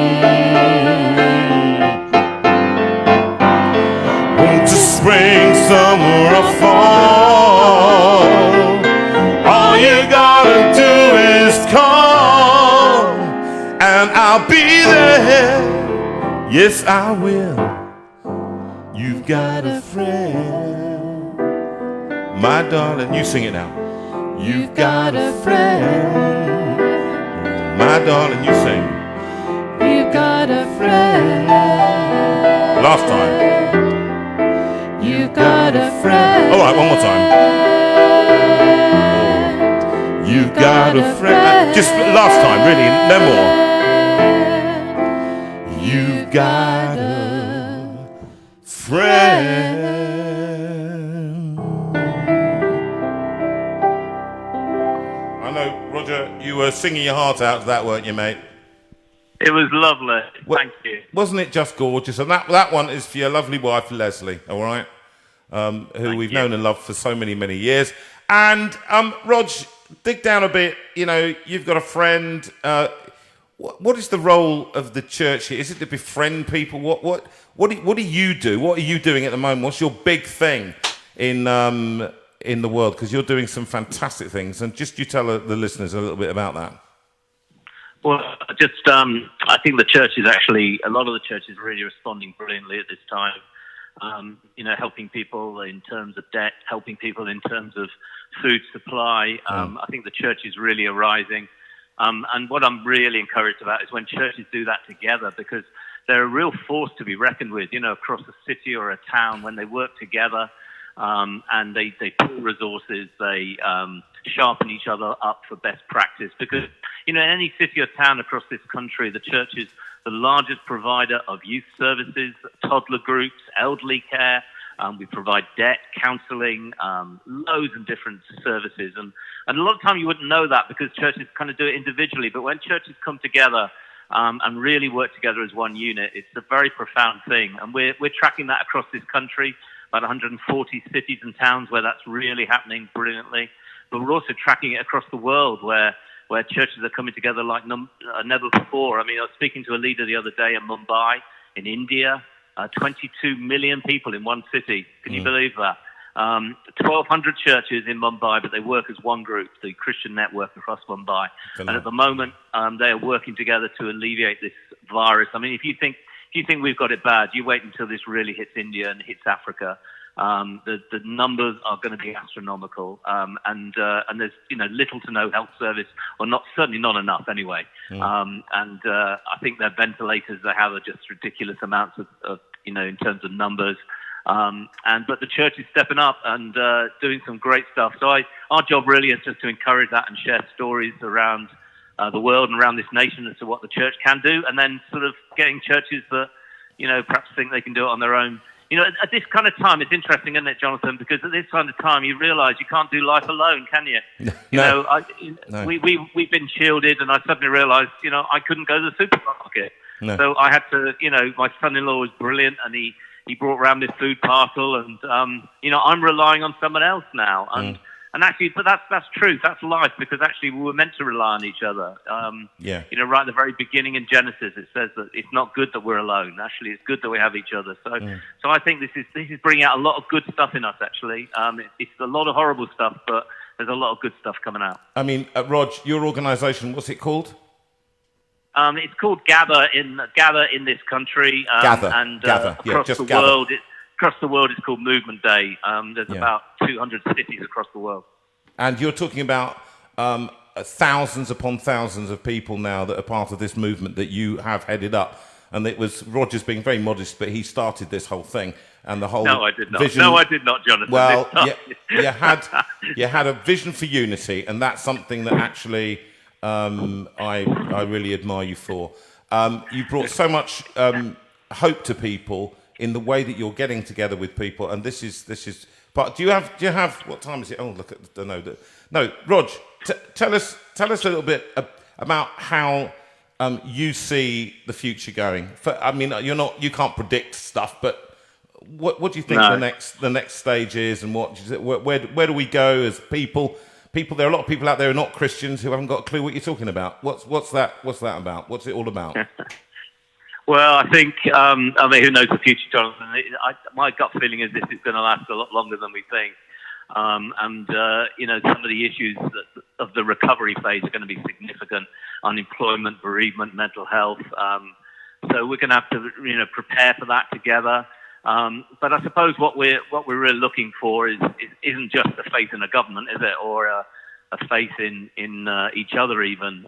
Winter, spring, summer, or fall, all you gotta do is call, and I'll be there. Yes, I will. You've got a friend, my darling. You sing it now. You've got a friend, my darling. You sing. last time. You've got a friend. All right, one more time. Oh, you've got a friend. Just last time, really, no more. You've got a friend. I know, Roger, you were singing your heart out to that, weren't you, mate? It was lovely. Thank you. Wasn't it just gorgeous? And that one is for your lovely wife, Leslie, all right? Who we've known and loved for so many, many years. And, Rog, dig down a bit. You know, you've got a friend. What is the role of the church here? Is it to befriend people? What do you do? What are you doing at the moment? What's your big thing in the world? Because you're doing some fantastic things. And just you tell the listeners a little bit about that. Well, just I think the church is actually, a lot of the church is really responding brilliantly at this time. You know, helping people in terms of debt, helping people in terms of food supply. I think the church is really arising. And what I'm really encouraged about is when churches do that together, because they're a real force to be reckoned with, you know, across a city or a town when they work together and they pool resources, they sharpen each other up for best practice. Because, you know, in any city or town across this country, the church is the largest provider of youth services, toddler groups, elderly care. We provide debt, counselling, loads of different services. And a lot of time you wouldn't know that because churches kind of do it individually. But when churches come together and really work together as one unit, it's a very profound thing. And we're tracking that across this country, about 140 cities and towns where that's really happening brilliantly. But we're also tracking it across the world where churches are coming together like never before. I mean, I was speaking to a leader the other day in Mumbai, in India, 22 million people in one city. Can you believe that? 1,200 churches in Mumbai, but they work as one group, the Christian network across Mumbai. And at the moment, they are working together to alleviate this virus. I mean, if you think we've got it bad, you wait until this really hits India and hits Africa. The numbers are going to be astronomical, and there's little to no health service, or certainly not enough anyway. I think their ventilators they have are just ridiculous amounts of in terms of numbers. But the church is stepping up and doing some great stuff. So our job really is just to encourage that and share stories around the world and around this nation as to what the church can do, and then sort of getting churches that perhaps think they can do it on their own. At this kind of time, it's interesting, isn't it, Jonathan? Because at this kind of time, you realise you can't do life alone, can you? No. We've been shielded, and I suddenly realised, I couldn't go to the supermarket. No. So I had to, my son-in-law was brilliant, and he brought around this food parcel, and I'm relying on someone else now, and actually, but that's truth. That's life, because actually we were meant to rely on each other. Right at the very beginning in Genesis, it says that it's not good that we're alone. Actually, it's good that we have each other. So I think this is bringing out a lot of good stuff in us. Actually, it's a lot of horrible stuff, but there's a lot of good stuff coming out. I mean, Rog, your organisation, what's it called? It's called Gather in this country. Gather. Across the world. Across the world, it's called Movement Day. There's about 200 cities across the world. And you're talking about thousands upon thousands of people now that are part of this movement that you have headed up. And it was Roger's being very modest, but he started this whole thing and the whole No, I did not. vision. No, I did not, Jonathan. Well, you had a vision for unity, and that's something that actually I really admire you for. You brought so much hope to people in the way that you're getting together with people, and this is. But do you have what time is it? Oh, look at no, Rog, tell us a little bit about how you see the future going. I mean, you can't predict stuff, but what do you think the next stage is, and where do we go as people? There are a lot of people out there who are not Christians who haven't got a clue what you're talking about. What's that about? What's it all about? Well, I think, who knows the future, Jonathan? My gut feeling is this is going to last a lot longer than we think. Some of the issues of the recovery phase are going to be significant. Unemployment, bereavement, mental health. So we're going to have to, prepare for that together. But I suppose what we're really looking for isn't just a faith in a government, is it? Or a faith in each other even.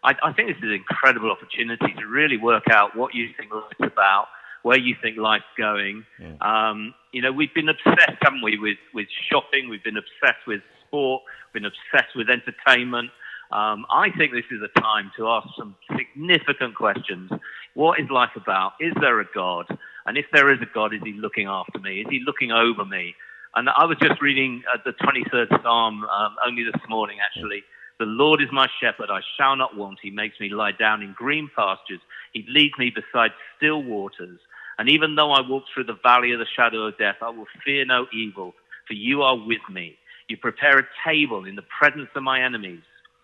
I think this is an incredible opportunity to really work out what you think life's about, where you think life's going. We've been obsessed, haven't we, with shopping. We've been obsessed with sport. We've been obsessed with entertainment. I think this is a time to ask some significant questions. What is life about? Is there a God? And if there is a God, is he looking after me? Is he looking over me? And I was just reading the 23rd Psalm only this morning, actually. The Lord is my shepherd, I shall not want. He makes me lie down in green pastures. He leads me beside still waters. And even though I walk through the valley of the shadow of death, I will fear no evil, for you are with me. You prepare a table in the presence of my enemies.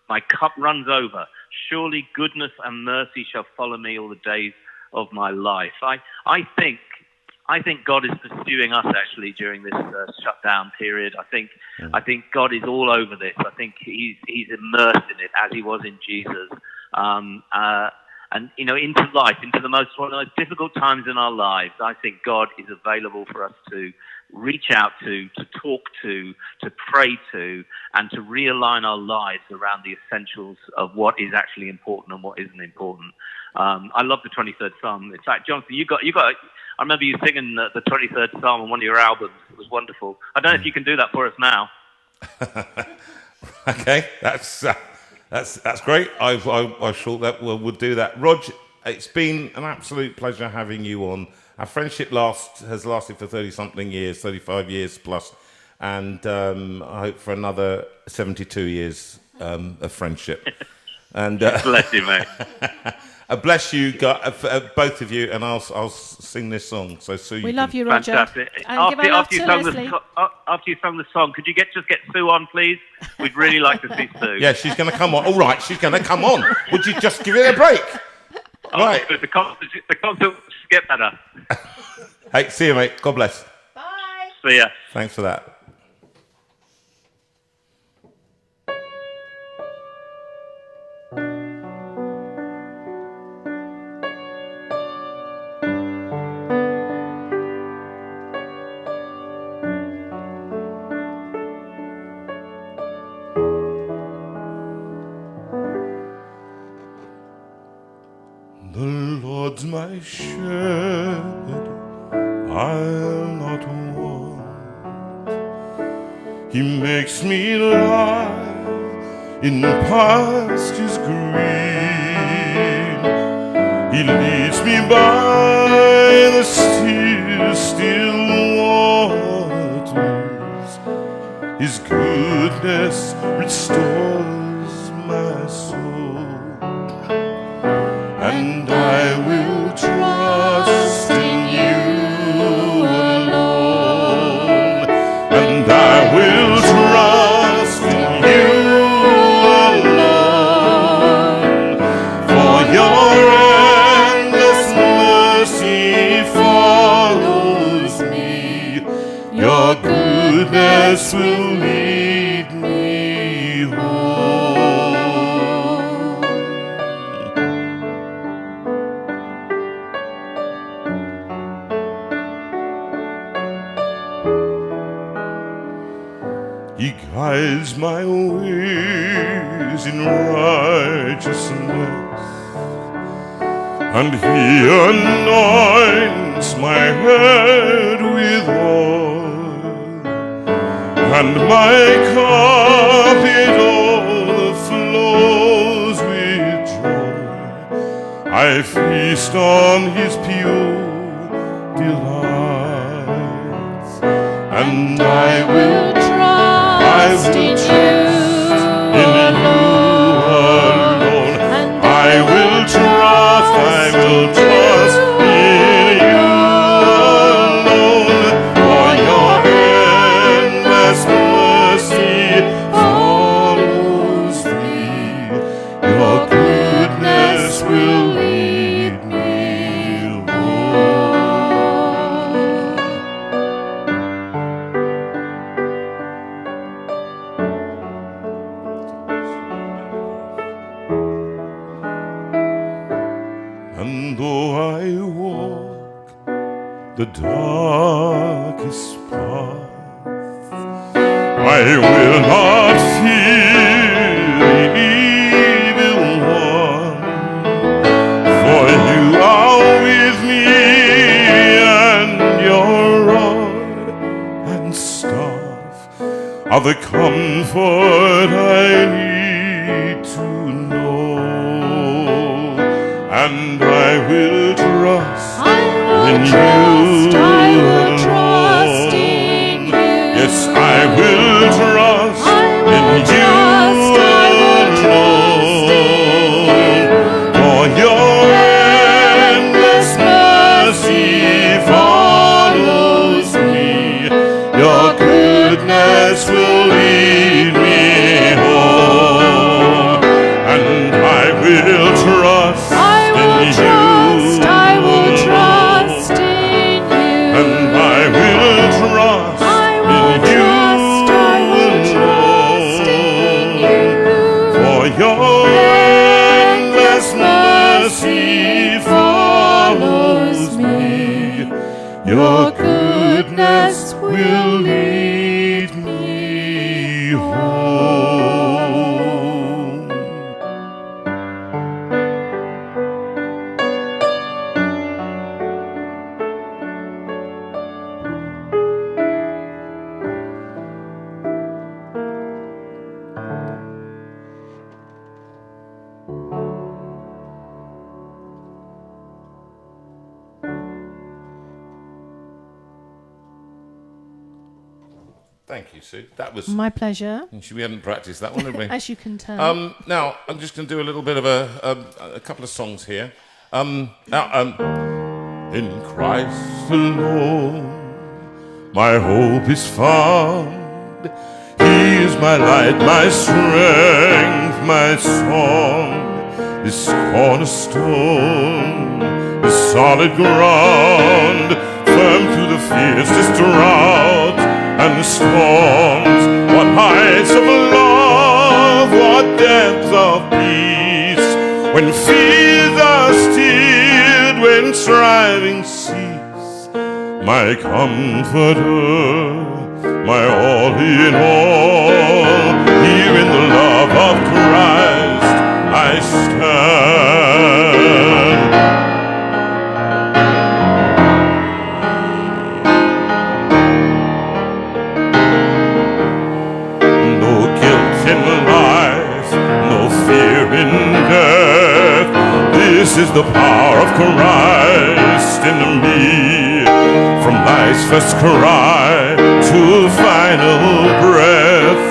My cup runs over. Surely goodness and mercy shall follow me all the days of my life. I think God is pursuing us actually during this shutdown period. I think God is all over this. I think he's immersed in it as he was in Jesus. And into life, into one of the most difficult times in our lives, I think God is available for us to reach out to talk to pray to, and to realign our lives around the essentials of what is actually important and what isn't important. I love the 23rd Psalm. In fact, Jonathan, you got. I remember you singing the 23rd Psalm on one of your albums. It was wonderful. I don't know if you can do that for us now. Okay, that's great. I thought that we'll do that. Rog, it's been an absolute pleasure having you on. Our friendship has lasted for 30-something years, 35 years plus, and I hope for another 72 years of friendship. And bless you, mate. Bless you, both of you, and I'll sing this song. So Sue, we love you, Roger. Fantastic. And give our love to Leslie. After you sung the song, could you just get Sue on, please? We'd really like to see Sue. Yeah, she's going to come on. All right, she's going to come on. Would you just give it a break? Right. The concert will get better. Hey, see you, mate. God bless. Bye. See ya. Thanks for that. The Lord's my shepherd, I'll not want. He makes me lie in pastures green. He leads me by the still waters. His goodness restores my soul. And I will trust in you alone. And I will trust in you alone. For your endless mercy follows me. Your goodness will lead me home. He guides my ways in righteousness, and he anoints my head with oil, and my cup it overflows with joy. I feast on his pure delights, and I will trust in you alone. And I will trust in you alone. For your endless mercy follows me. Your goodness will lead me home. And though I walk the darkest path, I will not fear the evil one, for you are with me comfort I need to know, and I will trust in you. I will trust in you. Yes, I will trust in you alone. For your endless mercy follows me. Your goodness will lead me home, and I will trust in you. I will trust in you. And I will trust in you alone. For your endless mercy follows me. Your goodness will lead me home. Thank you, Sue. That was My pleasure, we hadn't practiced that one, had we? as you can tell. Now I'm just going to do a little bit of a couple of songs here. In Christ alone, my hope is found. He is my light, my strength, my song. This cornerstone, this solid ground, firm through the fiercest drought and storms. What heights of love, what depths of peace, when fears are stilled, when striving cease. My comforter, my all in all, here in the love of Christ I stand. This is the power of Christ in me. From life's first cry to final breath,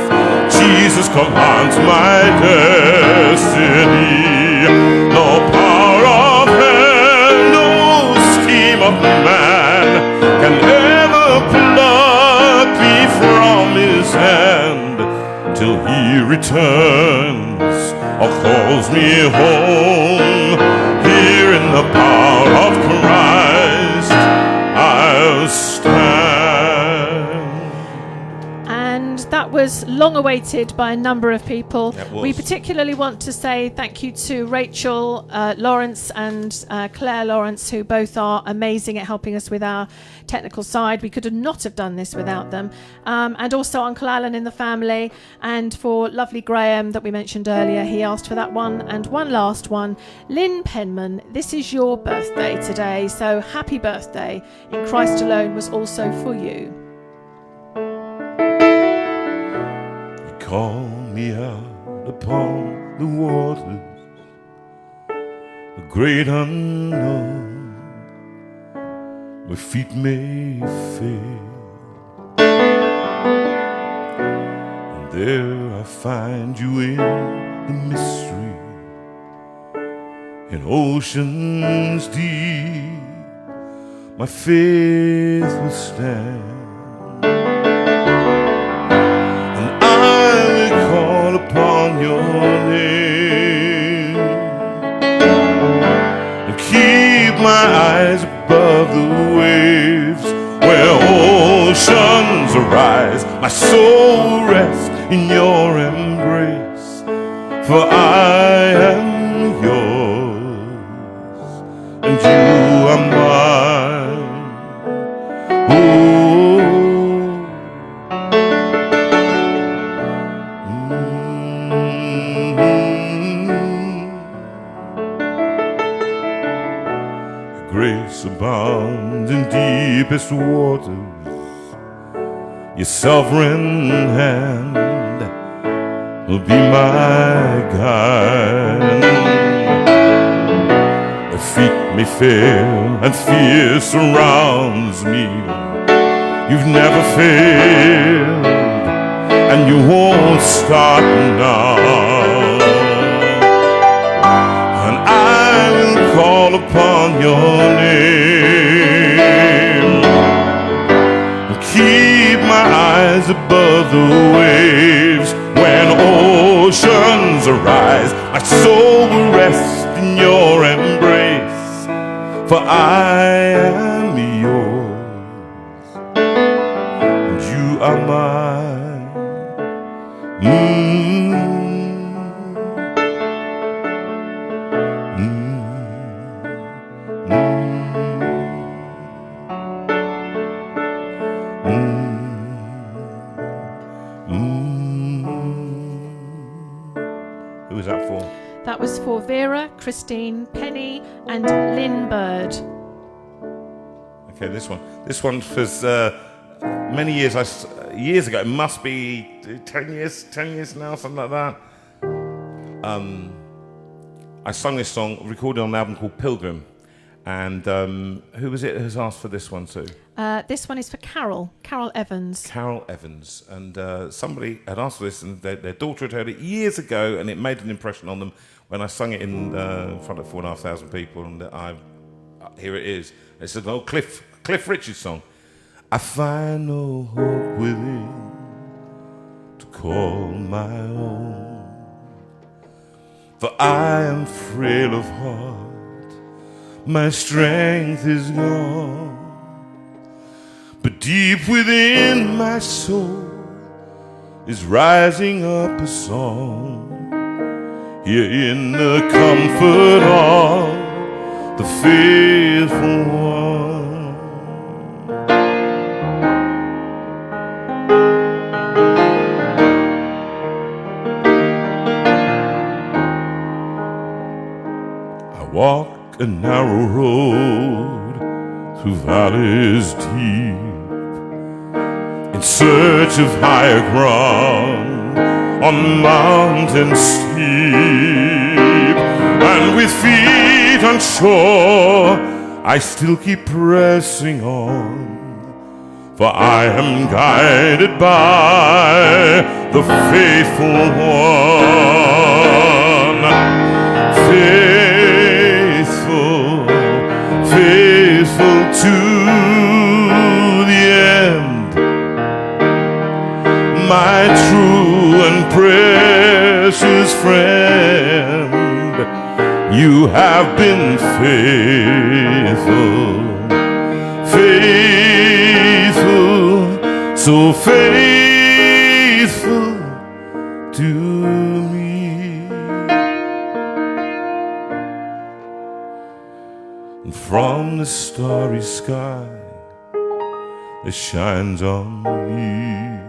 Jesus commands my destiny. No power of hell, no scheme of man can ever pluck me from his hand till he returns or calls me home. Here in the power of Christ I'll stand. And that was long awaited by a number of people. That was. We particularly want to say thank you to Rachel Lawrence and Claire Lawrence, who both are amazing at helping us with our technical side. We could not have done this without them. And also Uncle Alan in the family, and for lovely Graham that we mentioned earlier, he asked for that one. And one last one, Lynn Penman, this is your birthday today, so happy birthday. In Christ Alone was also for you. Call me out upon the waters, the great unknown, where feet may fail. And there I find you in the mystery, in oceans deep, my faith will stand. Upon your name and keep my eyes above the waves where oceans arise. My soul rests in your embrace, for I am yours and you are mine. Oh, grace abounds in deepest waters. Your sovereign hand will be my guide. The feet may fail and fear surrounds me. You've never failed and you won't start now. And I will call upon your name and keep my eyes above the waves. When oceans arise, my soul will rest in your embrace, for I am yours and you are mine. Who was that for? That was for Veira, Christine, Penny, and Lynn Bird. Okay, this one. This one was many years ago. It must be 10 years now, something like that. I sung this song, recorded on an album called Pilgrim. And who was it who's asked for this one too? This one is for Carol Evans. Carol Evans. And somebody had asked for this, and their daughter had heard it years ago, and it made an impression on them when I sung it in front of 4,500 people. And here it is. It's an old Cliff Richard's song. I find no hope within to call my own, for I am frail of heart, my strength is gone. But deep within my soul is rising up a song, here in the comfort of the faithful one. I walk a narrow road through valleys deep, in search of higher ground on mountains steep, and with feet unsure I still keep pressing on, for I am guided by the faithful one. Faithful to the end, my true and precious friend. You have been faithful, so faithful to me. And from the starry sky that shines on me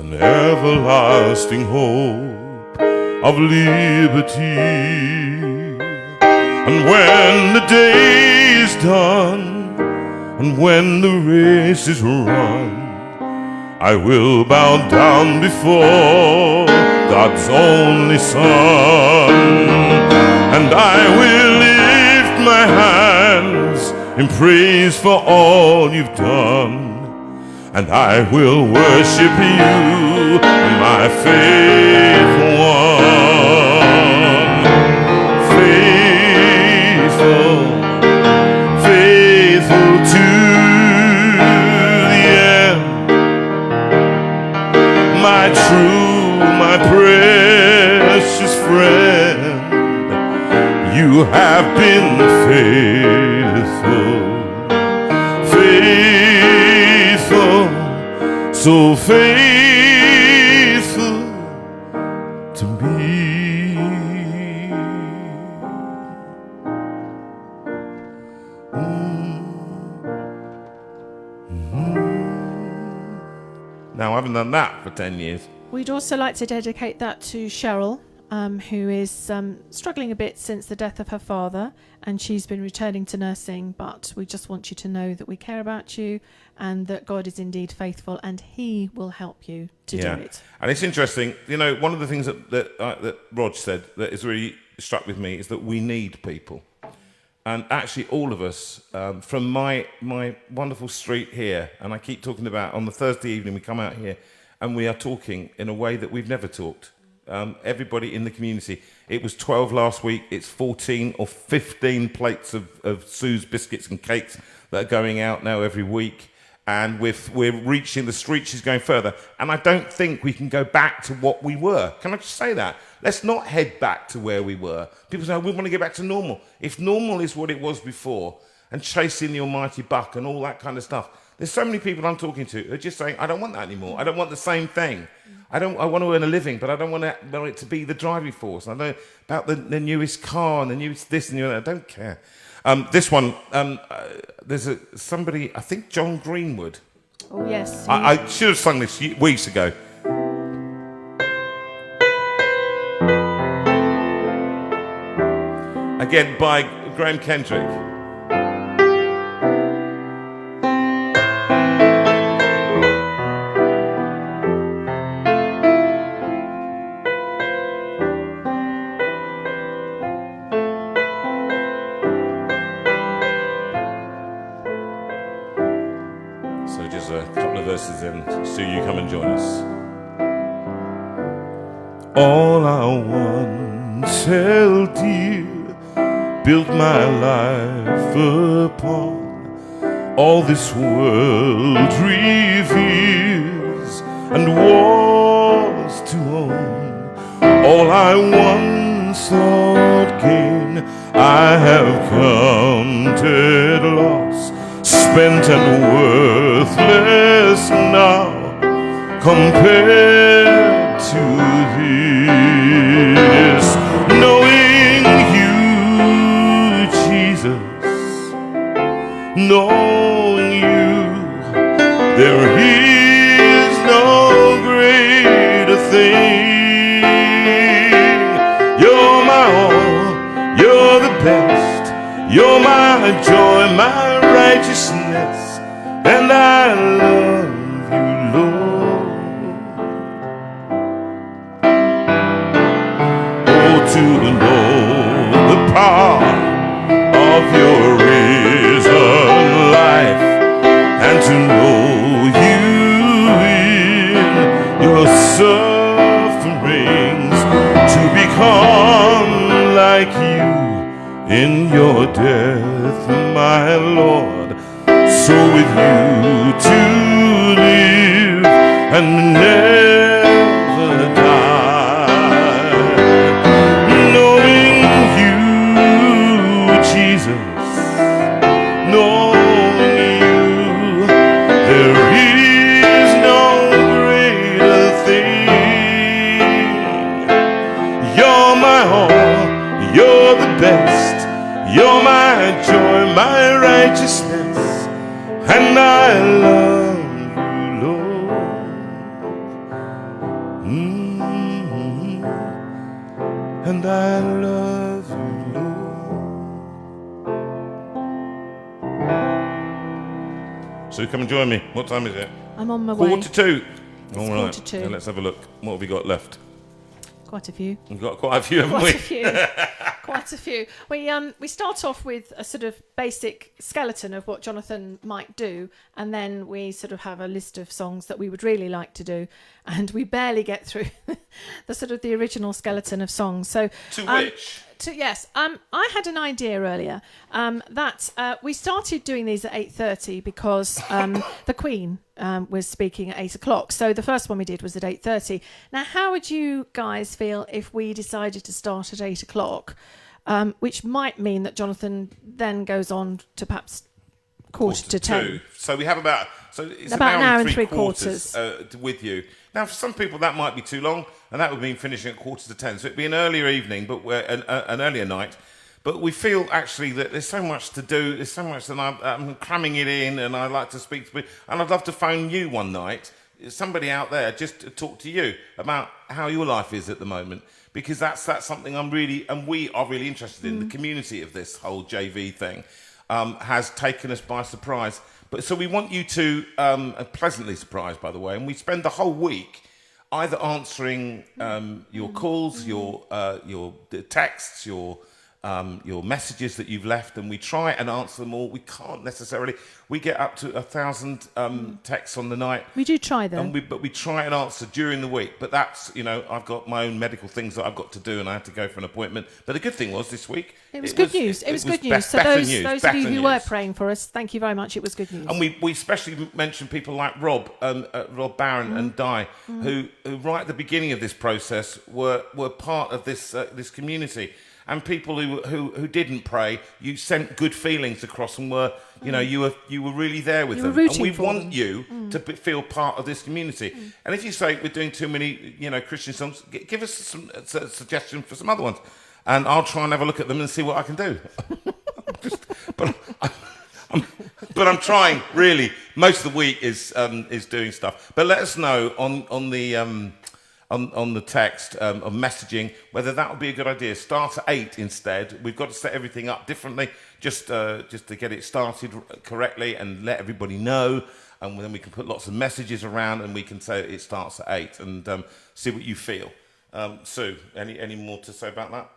an everlasting hope of liberty. And when the day is done and when the race is run, I will bow down before God's only Son, and I will lift my hands in praise for all you've done, and I will worship you, my faithful one. Faithful to the end, my true, my precious friend. You have been faithful, so faithful to me. Now, I haven't done that for 10 years. We'd also like to dedicate that to Cheryl, who is struggling a bit since the death of her father, and she's been returning to nursing, but we just want you to know that we care about you and that God is indeed faithful and he will help you to do it. And it's interesting, you know, one of the things that Rog said that has really struck with me is that we need people. And actually all of us, from my wonderful street here, and I keep talking about on the Thursday evening we come out here and we are talking in a way that we've never talked. Everybody in the community. It was 12 last week. It's 14 or 15 plates of Sue's biscuits and cakes that are going out now every week. And we're reaching the street. She's going further. And I don't think we can go back to what we were. Can I just say that? Let's not head back to where we were. People say, oh, we want to get back to normal. If normal is what it was before, and chasing the almighty buck and all that kind of stuff, there's so many people I'm talking to who are just saying, I don't want that anymore. I don't want the same thing. I want to earn a living, but I don't want it to be the driving force. I know about the newest car and the newest this and the other. I don't care. This one, there's somebody, I think John Greenwood. Oh, yes. I should have sung this weeks ago. Again, by Graham Kendrick. So you come and join us. All I once held dear, built my life upon, all this world reveres and was to own. All I once thought gain, I have counted loss, spent and worthless now, compared to this. Knowing you, Jesus, knowing you, there is no greater thing. You're my all, you're the best, you're my joy, my righteousness, and I love you, Lord. Oh, to know the power of your risen life, and to know you in your sufferings, to become like you in your death, my Lord, so with you to live and never die. Knowing you, Jesus, knowing you, there is no greater thing. You're my all, you're the best, you're my joy, my righteousness, and I love you, Lord. And I love you, Lord. So come and join me. What time is it? I'm on my way. 1:45. It's All right. 1:45. Now let's have a look. What have we got left? Quite a few. We've got quite a few, haven't we? Quite a few. Quite a few. We start off with a sort of basic skeleton of what Jonathan might do, and then we sort of have a list of songs that we would really like to do, and we barely get through the original skeleton of songs. So which? Yes, I had an idea earlier that we started doing these at 8:30 because the Queen was speaking at 8 o'clock. So the first one we did was at 8:30. Now, how would you guys feel if we decided to start at 8 o'clock, which might mean that Jonathan then goes on to perhaps quarter to 10? So we have about it's about an hour and three quarters with you. Now, for some people that might be too long, and that would mean finishing at 9:45. So it'd be an earlier evening, but an earlier night. But we feel actually that there's so much to do. There's so much that I'm cramming it in, and I like to speak to people. And I'd love to phone you one night, somebody out there, just to talk to you about how your life is at the moment. because that's something we are really interested in. The community of this whole JV thing has taken us by surprise. But so we want you to pleasantly surprised, by the way, and we spend the whole week either answering your calls, your texts, your messages that you've left, and we try and answer them all. We can't necessarily. We get up to 1,000 texts on the night. We do try though. But we try and answer during the week. But that's, I've got my own medical things that I've got to do, and I had to go for an appointment. But the good thing was this week... It was good news. It was good news. So those of you who were praying for us, thank you very much. It was good news. And we especially mentioned people like Rob Barron and Di, who right at the beginning of this process were part of this community. And people who didn't pray, you sent good feelings across and were, you were really there with them. And we want you to feel part of this community. And if you say we're doing too many, Christian songs, give us some suggestion for some other ones, and I'll try and have a look at them and see what I can do. But I'm trying really. Most of the week is doing stuff. But let us know on the text of messaging whether that would be a good idea. Start at 8 instead. We've got to set everything up differently just to get it started correctly and let everybody know, and then we can put lots of messages around and we can say it starts at 8 and see what you feel. Sue, any more to say about that?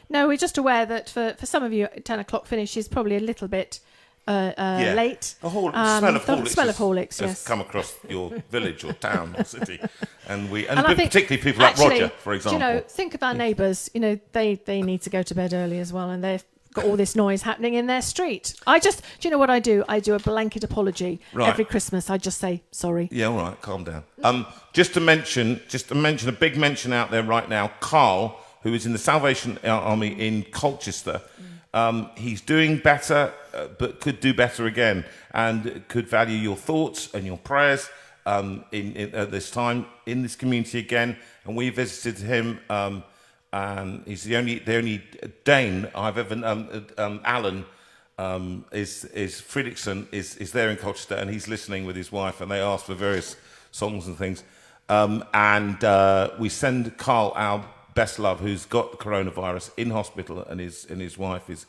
No, we're just aware that for some of you 10 o'clock finish is probably a little bit late. The smell of Horlicks yes, come across your village or town or city, and particularly people like Roger, for example. Think of our neighbours. They need to go to bed early as well, and they've got all this noise happening in their street. Do you know what I do? I do a blanket apology every Christmas. I just say sorry. Yeah, all right, calm down. Just to mention a big mention out there right now. Carl, who is in the Salvation Army in Colchester. He's doing better, but could do better again, and could value your thoughts and your prayers at this time in this community again. And we visited him, and he's the only Dane I've ever. Alan is Fredrickson is there in Colchester, and he's listening with his wife, and they asked for various songs and things, and we send Carl our best love, who's got the coronavirus in hospital, and his wife is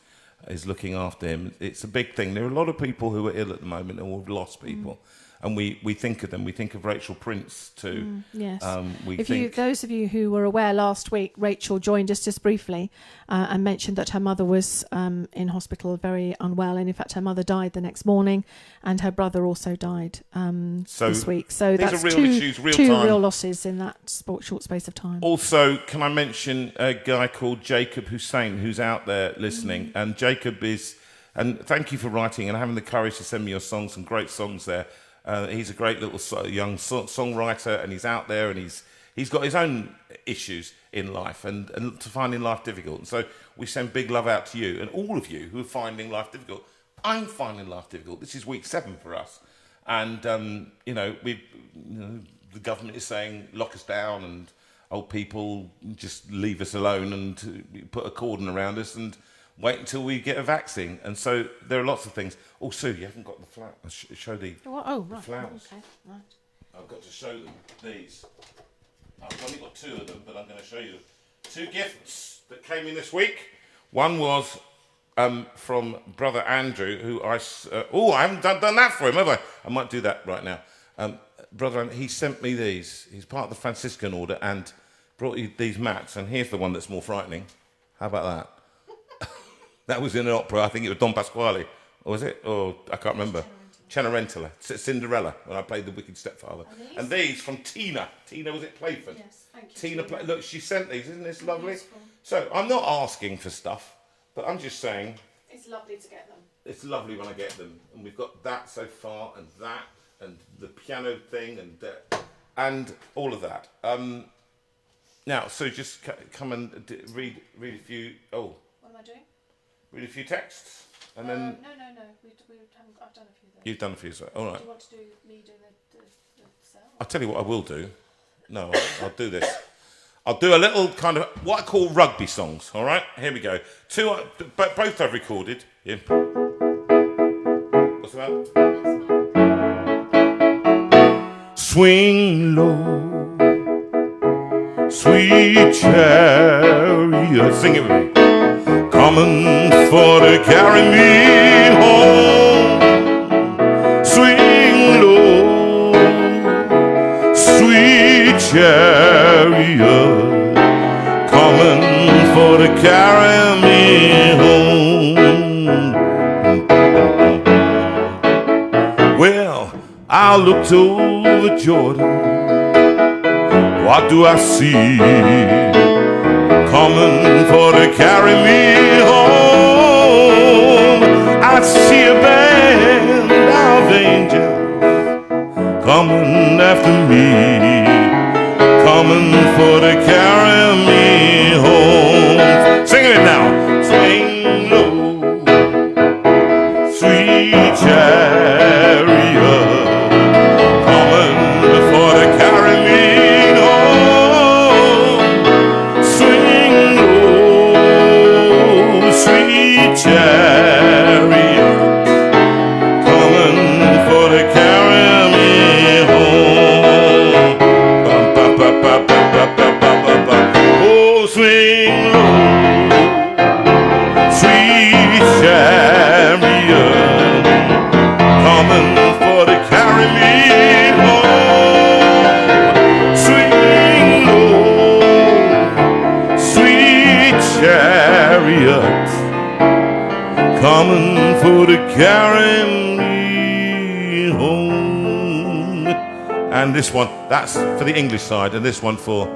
looking after him. It's a big thing. There are a lot of people who are ill at the moment, and we've lost people, and we think of them. We think of Rachel Prince too. Yes. Those of you who were aware last week, Rachel joined us just briefly and mentioned that her mother was in hospital, very unwell, and in fact her mother died the next morning, and her brother also died this week. So that's real issues, two real losses in that short space of time. Also, can I mention a guy called Jacob Hussein, who's out there listening, and Jacob and thank you for writing and having the courage to send me your songs, some great songs there. He's a great little young songwriter, and he's out there, and he's got his own issues in life and finding life difficult. And so we send big love out to you and all of you who are finding life difficult. I'm finding life difficult. This is week 7 for us, and the government is saying lock us down, and old people just leave us alone and put a cordon around us and wait until we get a vaccine. And so there are lots of things. Oh, Sue, you haven't got the flower. Show the right. flowers. Okay, right. I've got to show them these. I've only got 2 of them, but I'm going to show you 2 gifts that came in this week. One was from Brother Andrew, who I haven't done that for him, have I? I might do that right now. Brother Andrew, he sent me these. He's part of the Franciscan order and brought you these mats. And here's the one that's more frightening. How about that? That was in an opera. I think it was Don Pasquale. Or was it? Oh, I can't remember. Cenerentola. Cinderella, when I played the Wicked Stepfather. And these from Tina. Tina, was it Playford? Yes, thank you. Tina, look, she sent these. Isn't this lovely? Beautiful. So I'm not asking for stuff, but I'm just saying. It's lovely to get them. It's lovely when I get them. And we've got that so far, and that, and the piano thing, and all of that. Now, so just come and read a few. Oh. What am I doing? Read a few texts, and then. No. I've done a few. Though. You've done a few, so all right. Do you want to do me doing the cell? I'll tell you what I will do. No, I'll do this. I'll do a little kind of what I call rugby songs. All right, here we go. 2, both I've recorded. Yeah. What's that? Swing low, sweet chariot, sing it with me, coming for to carry me home. Swing low, sweet chariot, coming for to carry me home. Well, I looked over Jordan. What do I see? Coming for to carry me home. I see a band of angels coming after me, coming for to carry me home. Sing it now. Swing low, sweet chariot, coming for to carry me home. Swing low, sweet chariot, coming for to carry me home. Bum, ba, ba, ba, ba, ba, ba, ba, ba, ba. Oh, swing low, sweet chariot, coming for to carry me home. Swing low, sweet chariot, coming for to carry me home. And this one, that's for the English side, and this one for...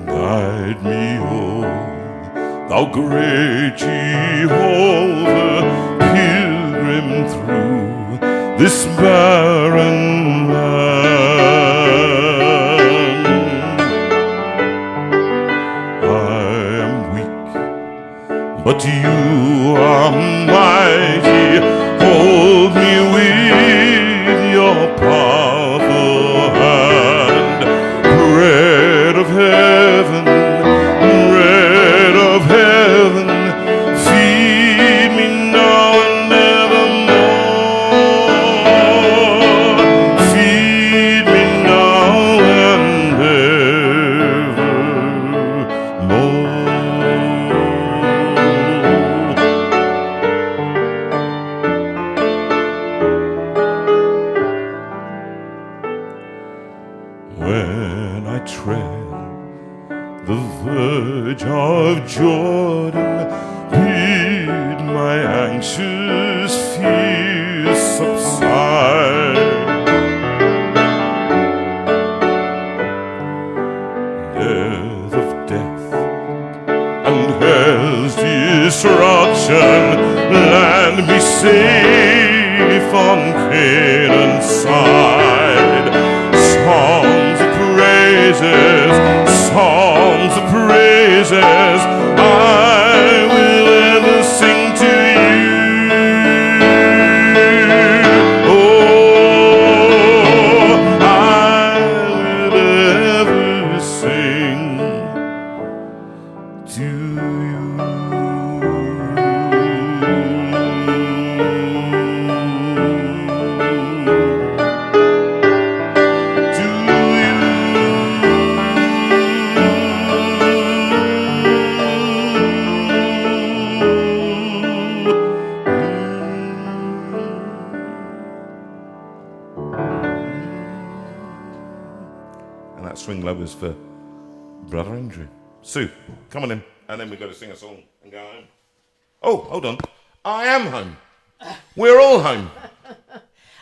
Guide me home, thou great Jehovah, pilgrim through this barren land. I am weak, but you are mighty. Hold me with your powerful hand. Bread of heaven, bread of heaven, feed me now and evermore. Feed me now and evermore. When I tread the verge of Jordan, bid my anxious fears subside. Death of death and hell's destruction, land me safe on Canaan's side. Songs of praises, songs of praises, I will ever sing to you. Oh, I will ever sing to you. And that swing low was for Brother Andrew. Sue, come on in, and then we've got to sing a song and go home. Oh, hold on. I am home. We're all home.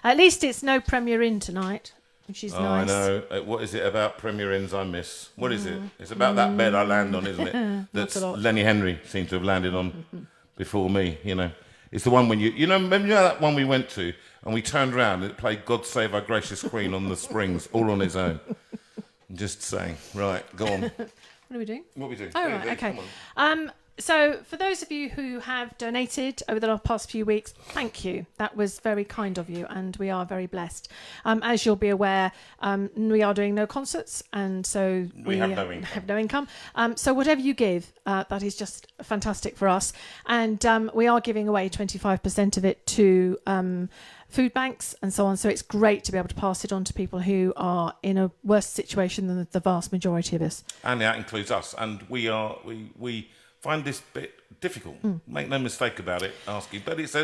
At least it's no Premier Inn tonight, which is nice. I know. What is it about Premier Inns I miss? What is it? It's about that bed I land on, isn't it? That's Lenny Henry seemed to have landed on before me, you know. It's the one when remember that one we went to and we turned around and it played God Save Our Gracious Queen on the Springs, all on its own. I'm just saying. Right, go on. What are we doing? What are we doing? Oh, right, okay. So for those of you who have donated over the past few weeks, thank you. That was very kind of you, and we are very blessed. As you'll be aware, we are doing no concerts, and so we have no income. So whatever you give, that is just fantastic for us. And we are giving away 25% of it to food banks and so on. So it's great to be able to pass it on to people who are in a worse situation than the vast majority of us. And that includes us. And we find this bit difficult. Make no mistake about it, asking. But it's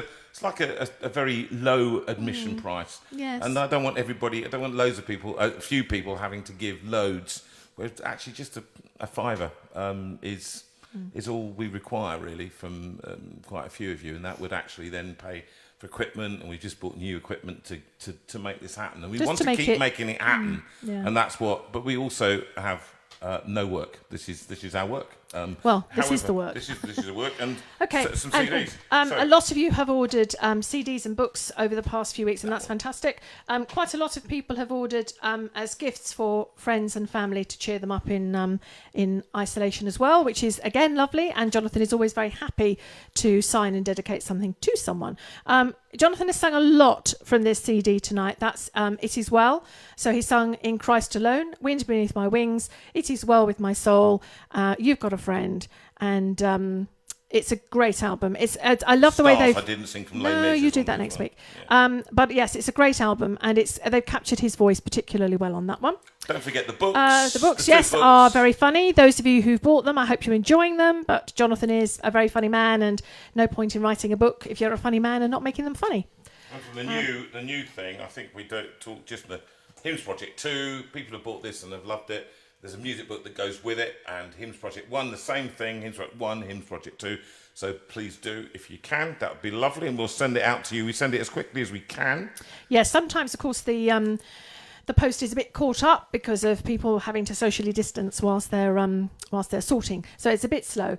like a very low admission price. Yes. And I don't want loads of people, a few people having to give loads. Where actually just a fiver is all we require, really, from quite a few of you. And that would actually then pay for equipment. And we just bought new equipment to make this happen. And we want to keep making it happen. And that's what, but we also have no work. This is our work. This is the work. This is the work, and okay. Some CDs. A lot of you have ordered CDs and books over the past few weeks, and that's fantastic. Quite a lot of people have ordered as gifts for friends and family to cheer them up in isolation as well, which is again lovely. And Jonathan is always very happy to sign and dedicate something to someone. Jonathan has sung a lot from this CD tonight. That's It Is Well. So he sung In Christ Alone, Wind Beneath My Wings, It Is Well With My Soul, You've Got a Friend, and it's a great album. I love the way they've... I didn't sing from No, you do that next week. Yeah. But yes, it's a great album, and they've captured his voice particularly well on that one. Don't forget the books. The books, yes, are very funny. Those of you who've bought them, I hope you're enjoying them. But Jonathan is a very funny man, and no point in writing a book if you're a funny man and not making them funny. And for the new thing, I think we don't talk just the Hymns Project 2. People have bought this and have loved it. There's a music book that goes with it, and Hymns Project 1, the same thing, Hymns Project 1, Hymns Project 2. So please do, if you can. That would be lovely, and we'll send it out to you. We send it as quickly as we can. Yes, sometimes, of course, the post is a bit caught up because of people having to socially distance whilst they're sorting. So it's a bit slow.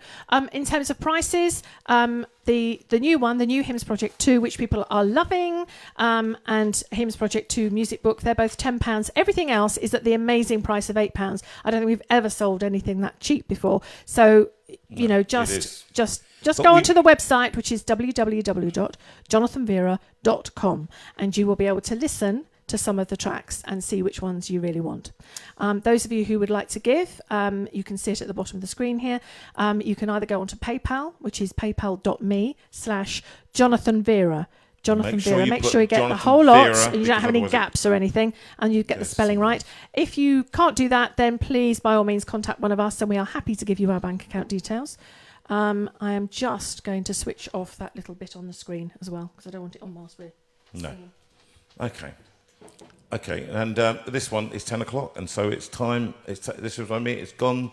In terms of prices, the new one, the new Hymns Project 2, which people are loving, and Hymns Project 2 music book, they're both £10. Everything else is at the amazing price of £8. I don't think we've ever sold anything that cheap before. So, just go onto the website, which is www.jonathanveira.com, and you will be able to listen to some of the tracks and see which ones you really want. Those of you who would like to give, you can see it at the bottom of the screen here. You can either go onto PayPal, which is paypal.me/Jonathan Veira. Jonathan Veira. Make sure you get the whole lot, and you don't have any gaps or anything, and you get the spelling right. If you can't do that, then please, by all means, contact one of us, and we are happy to give you our bank account details. I am just going to switch off that little bit on the screen as well, because I don't want it on whilst we're singing. Okay, and this one is 10 o'clock, and so it's time. This is what I mean. It's gone.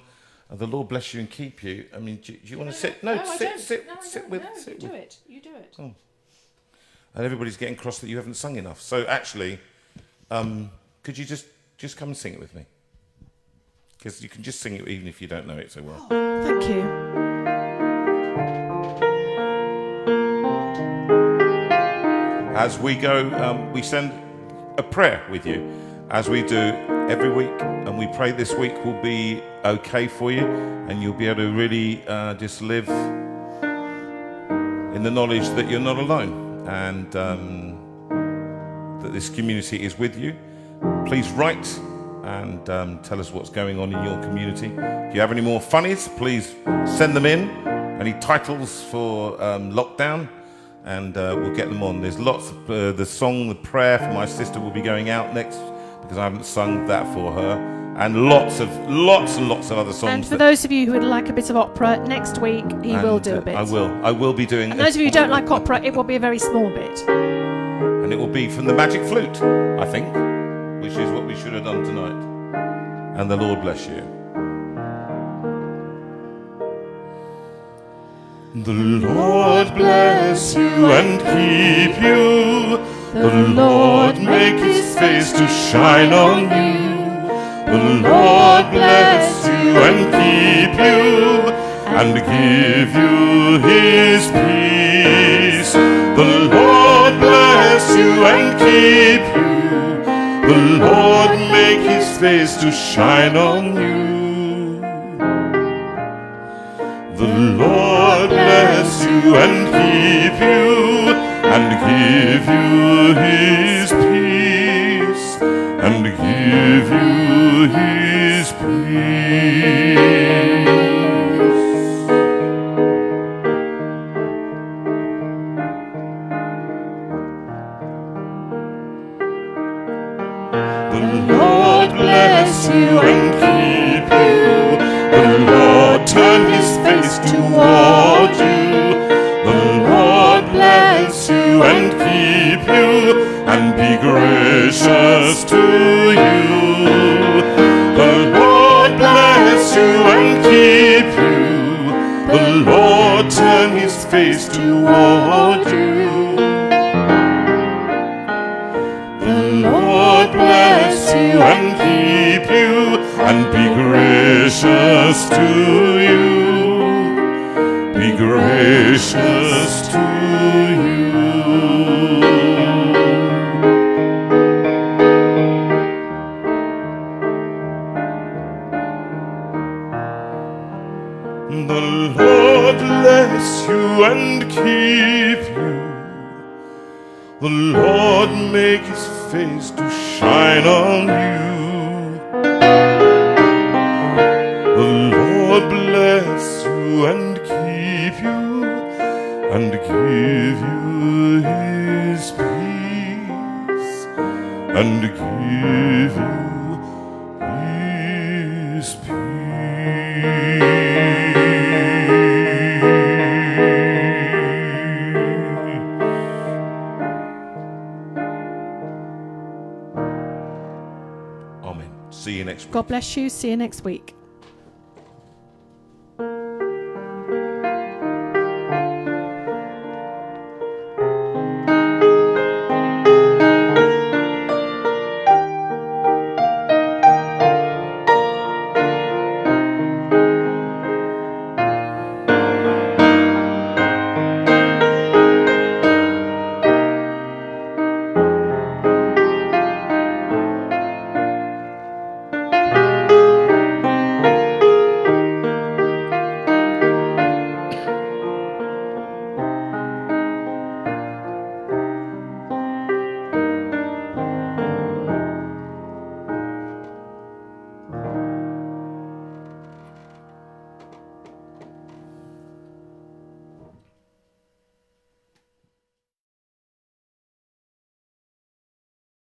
The Lord bless you and keep you. I mean, do you want to sit? No, sit with. You do it. Oh. And everybody's getting cross that you haven't sung enough. So actually, could you just come and sing it with me? Because you can just sing it even if you don't know it so well. Thank you. As we go, we send a prayer with you, as we do every week, and we pray this week will be okay for you, and you'll be able to really just live in the knowledge that you're not alone, and that this community is with you. Please write and tell us what's going on in your community. If you have any more funnies, please send them in. Any titles for lockdown, and we'll get them on. There's lots of the song, the prayer for my sister will be going out next, because I haven't sung that for her, and lots and lots of other songs. And for those of you who would like a bit of opera, next week he will do a bit. I will be doing. And those of you who don't like opera, it will be a very small bit. And it will be from the Magic Flute, I think, which is what we should have done tonight. And the Lord bless you. The Lord bless you and keep you. The Lord make his face to shine on you. The Lord bless you and keep you, and give you his peace. The Lord bless you and keep you. The Lord make his face to shine on you. The Lord Lord bless you and keep you, and give you his peace, and give you his peace. The Lord bless you and keep you. The Lord turn his face toward you. The Lord bless you and keep you, and be gracious to you. The Lord bless you and keep you. The Lord turn his face toward you. The Lord bless you and keep you, and be gracious to you. Be gracious to you. The Lord bless you and keep you. The Lord make his face to shine on you. The Lord bless you and keep you, and give you his peace, and give you his peace. Amen. See you next week. God bless you. See you next week.